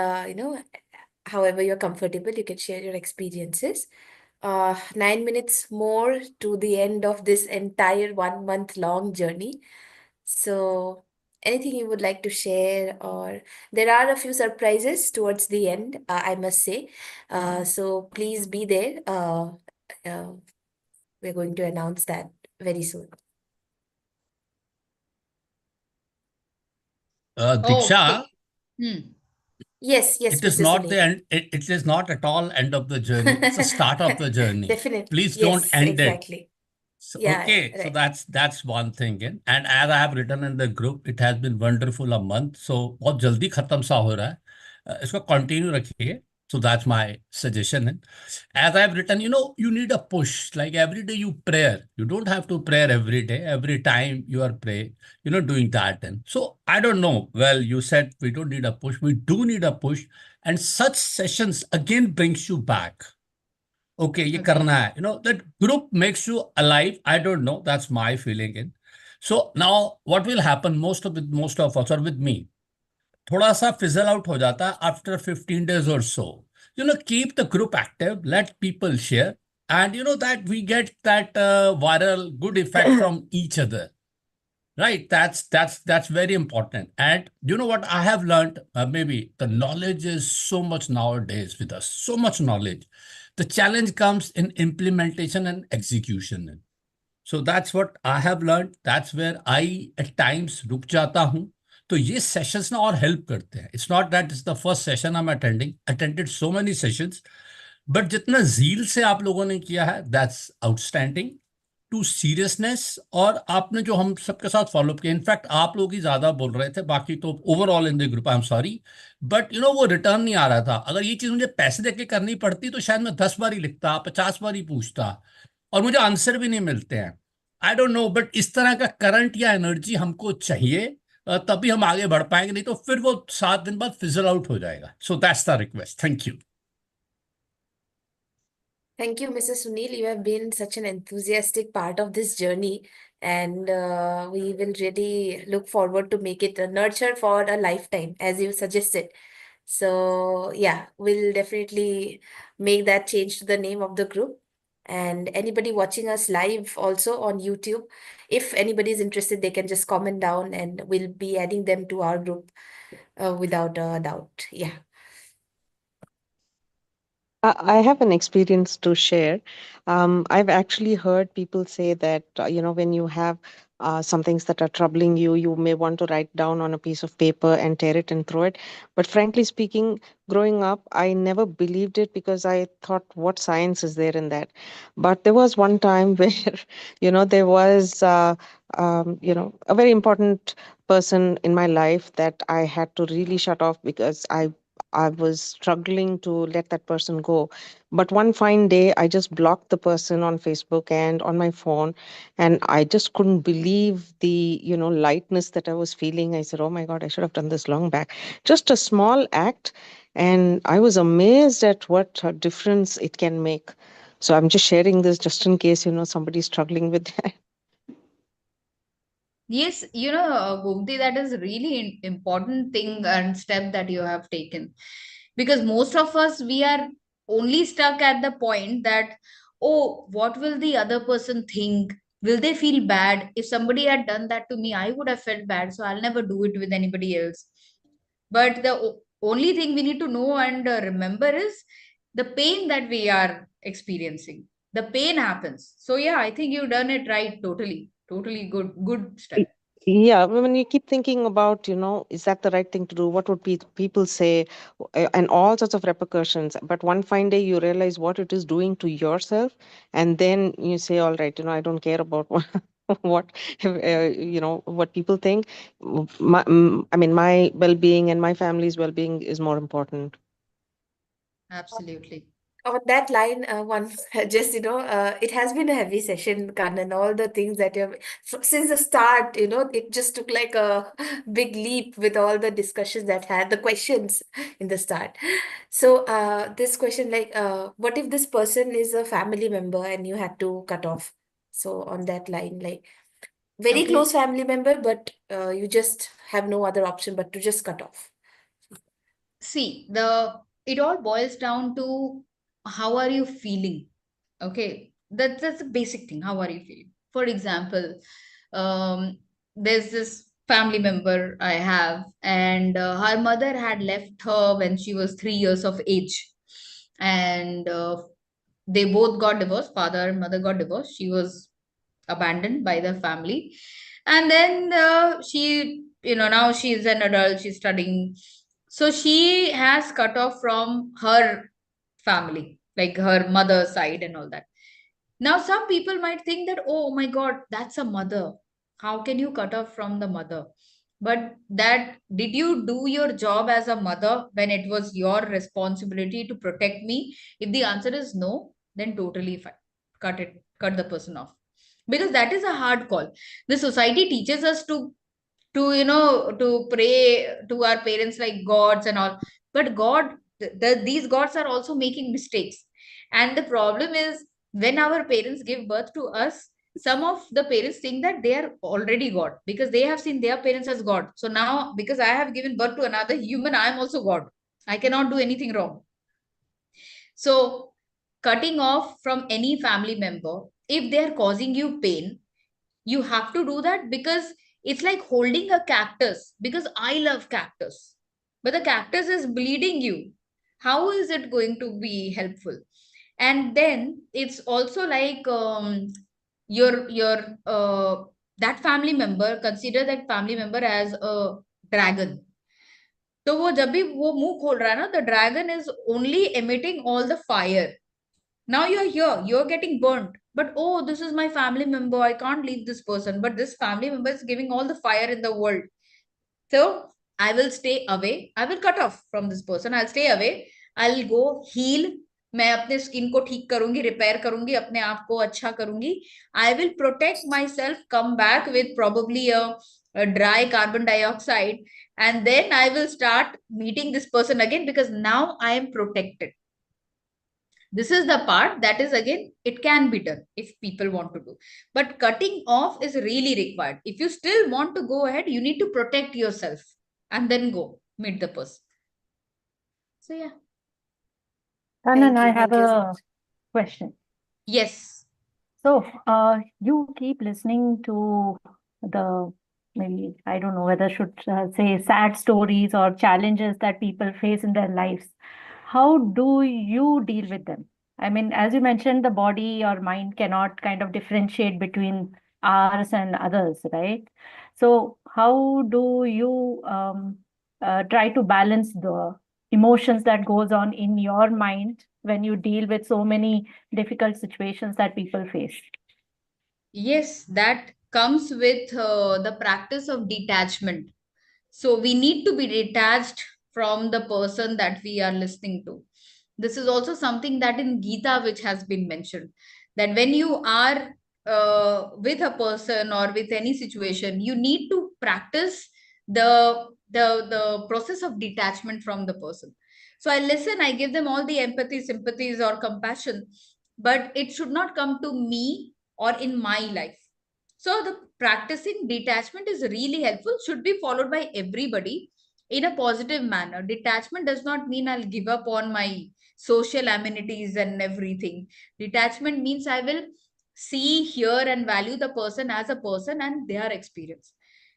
however you're comfortable, you can share your experiences. 9 minutes more to the end of this entire 1 month long journey. So, anything you would like to share, or there are a few surprises towards the end, I must say. So please be there. Uh, we're going to announce that very soon. Diksha, Yes, it is Mr. not the Sunil. end. It is not at all end of the journey. It's a start of the journey. Definitely. Please don't Yes, end it. exactly. So, Yeah, okay, so right. that's one thing. And as I have written in the group, it has been wonderful a month. So बहुत जल्दी खत्म सा हो रहा है. इसको continue रखिए. So that's my suggestion. And as I have written, you need a push. Like every day you pray. You don't have to pray every day. Every time you are praying, doing that. And so I don't know. Well, you said we don't need a push. We do need a push. And such sessions again brings you back. Okay, ये करना है. That group makes you alive. I don't know. That's my feeling. So now what will happen most of us or with me, थोड़ा सा fizzle out हो जाता है after 15 days or so. Keep the group active, let people share, and that we get that viral good effect from each other. Right, that's very important. And you know what I have learned? Maybe the knowledge is so much nowadays with us, so much knowledge. The challenge comes in implementation and execution. So that's what I have learned. That's where I at times रुक जाता हूँ. तो ये sessions ना और help करते हैं. It's not that it's the first session I'm attending. Attended so many sessions, but जितना zeal से आप लोगों ने किया है, that's outstanding. टू सीरियसनेस और आपने जो हम सबके साथ फॉलो किया, इनफैक्ट आप लोग ही ज्यादा बोल रहे थे, बाकी तो overall in the group I am sorry, but वो रिटर्न नहीं आ रहा था. अगर ये चीज मुझे पैसे देके करनी पड़ती तो शायद मैं 10 बार ही लिखता, 50 बार ही पूछता, और मुझे आंसर भी नहीं मिलते हैं. आई डोंट नो, बट इस तरह का करंट या एनर्जी हमको चाहिए, तभी हम आगे बढ़ पाएंगे, नहीं तो फिर वो 7 दिन बाद फिजल आउट हो जाएगा. So that's the request. Thank you. Thank you, Mr. Sunil. You have been such an enthusiastic part of this journey, and we will really look forward to make it a nurture for a lifetime, as you suggested. So, yeah, we'll definitely make that change to the name of the group. And anybody watching us live also on YouTube, if anybody is interested, they can just comment down and we'll be adding them to our group without a doubt. Yeah. I have an experience to share. I've actually heard people say that, when you have some things that are troubling you, you may want to write down on a piece of paper and tear it and throw it. But frankly speaking, growing up, I never believed it because I thought, what science is there in that? But there was one time where, there was, a very important person in my life that I had to really shut off because I was struggling to let that person go. But one fine day, I just blocked the person on Facebook and on my phone. And I just couldn't believe the, lightness that I was feeling. I said, oh my God, I should have done this long back. Just a small act. And I was amazed at what a difference it can make. So I'm just sharing this just in case, somebody's struggling with that. Yes, Gomti, that is really important thing and step that you have taken. Because most of us, we are only stuck at the point that, oh, what will the other person think? Will they feel bad? If somebody had done that to me, I would have felt bad. So I'll never do it with anybody else. But the only thing we need to know and remember is the pain that we are experiencing. The pain happens. So yeah, I think you've done it right. Totally good step. Yeah, when you keep thinking about, is that the right thing to do? What would people say? And all sorts of repercussions. But one fine day you realize what it is doing to yourself. And then you say, all right, I don't care about what. what what people think. I mean, my well-being and my family's well-being is more important. Absolutely. On that line, one just it has been a heavy session, Kanan. All the things that you have since the start, it just took like a big leap with all the discussions that had the questions in the start. So, this question, like, what if this person is a family member and you had to cut off? So, on that line, like, very Okay. close family member, but you just have no other option but to just cut off. See, it all boils down to how are you feeling? Okay, that's the basic thing. How are you feeling? For example, um, there's this family member I have, and her mother had left her when she was 3 years of age, and they both got divorced. Father and mother got divorced. She was abandoned by the family, and then she, now she is an adult. She's studying, so she has cut off from her family, like her mother's side and all that. Now, some people might think that, oh my God, that's a mother. How can you cut off from the mother? But did you do your job as a mother when it was your responsibility to protect me? If the answer is no, then totally fine. Cut the person off. Because that is a hard call. The society teaches us to pray to our parents like gods and all. But these gods are also making mistakes. And the problem is, when our parents give birth to us, some of the parents think that they are already God because they have seen their parents as God. So now, because I have given birth to another human, I am also God. I cannot do anything wrong. So, cutting off from any family member, if they are causing you pain, you have to do that, because it's like holding a cactus. Because I love cactus, but the cactus is bleeding you. How is it going to be helpful? And then it's also like, your that family member, consider that family member as a dragon. तो वो जब भी वो मुंह खोल रहा है ना, the dragon is only emitting all the fire. Now you're here, you're getting burnt, but oh, this is my family member, I can't leave this person, but this family member is giving all the fire in the world. So I will stay away, I will cut off from this person, I'll stay away, I'll go heal. मैं अपने skin को ठीक करूंगी, repair करूंगी, अपने आप को अच्छा करूंगी. I will protect my self, come back with probably a dry carbon dioxide, and then I will start meeting this person again, because now I am protected. This is the part that is, again, it can be done if people want to do, but cutting off is really required. If you still want to go ahead, you need to protect yourself and then go meet the person. So yeah. Kanan, I have Thank you so a much. question. Yes. So, you keep listening to the, maybe, I don't know whether I should say sad stories or challenges that people face in their lives. How do you deal with them? I mean, as you mentioned, the body or mind cannot kind of differentiate between ours and others, right? So, how do you try to balance the emotions that goes on in your mind when you deal with so many difficult situations that people face? Yes, that comes with the practice of detachment. So we need to be detached from the person that we are listening to. This is also something that in Gita, which has been mentioned, that when you are with a person or with any situation, you need to practice the process of detachment from the person. So I listen, I give them all the empathy, sympathies, or compassion, but it should not come to me or in my life. So the practicing detachment is really helpful, should be followed by everybody in a positive manner. Detachment does not mean I'll give up on my social amenities and everything. Detachment means I will see, hear, and value the person as a person and their experience.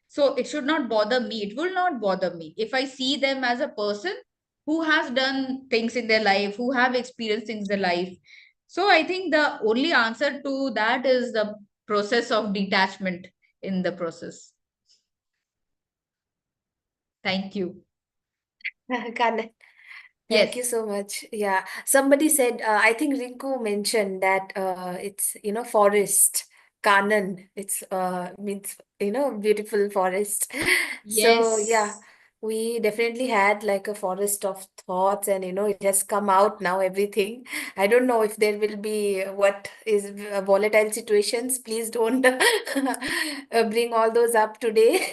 So it should not bother me. It will not bother me if I see them as a person who has done things in their life, who have experienced things in their life. So I think the only answer to that is the process of detachment in the process. Thank you. Kanan, thank you Yes. so much. Yeah, somebody said, I think Rinku mentioned that it's, forest Kanan. It's means beautiful forest. So yeah, Yes. we definitely had like a forest of thoughts, and it has come out now. Everything. I don't know if there will be what is volatile situations. Please don't bring all those up today.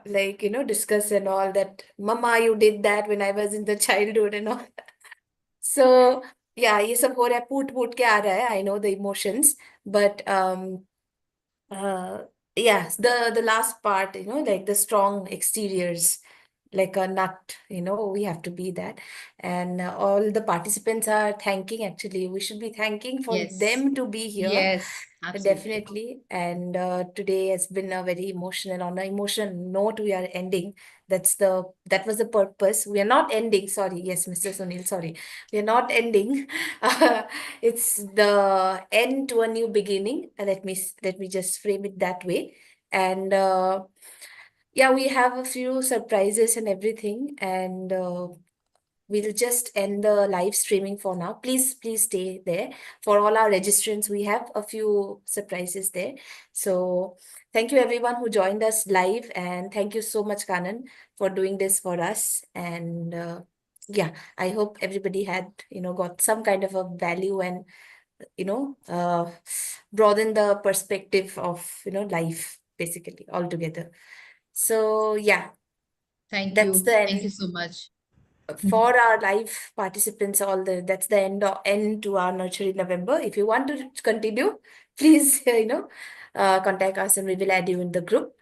Like discuss and all that. Mama, you did that when I was in the childhood and all. So yeah, ये सब हो रहा है, फूट फूट के आ रहा है. I know the emotions, but uh yes, the last part, like the strong exteriors, like a nut, we have to be that. And all the participants are thanking, actually. We should be thanking for Yes. them to be here. Yes. Absolutely. Definitely. And today has been a very emotional, on an emotional note, we are ending. That was the purpose. We are not ending, sorry. Yes, Mr. Sunil, sorry. We are not ending. It's the end to a new beginning. Let me just frame it that way. And yeah, we have a few surprises and everything, and we'll just end the live streaming for now. Please stay there. For all our registrants, we have a few surprises there. So thank you everyone who joined us live, and thank you so much, Kanan, for doing this for us. And yeah, I hope everybody had got some kind of a value, and broaden the perspective of life, basically, altogether. So yeah, Thank that's you. the Thank you end so much. for our live participants. That's the end to our Nurturing November. If you want to continue, please contact us and we will add you in the group.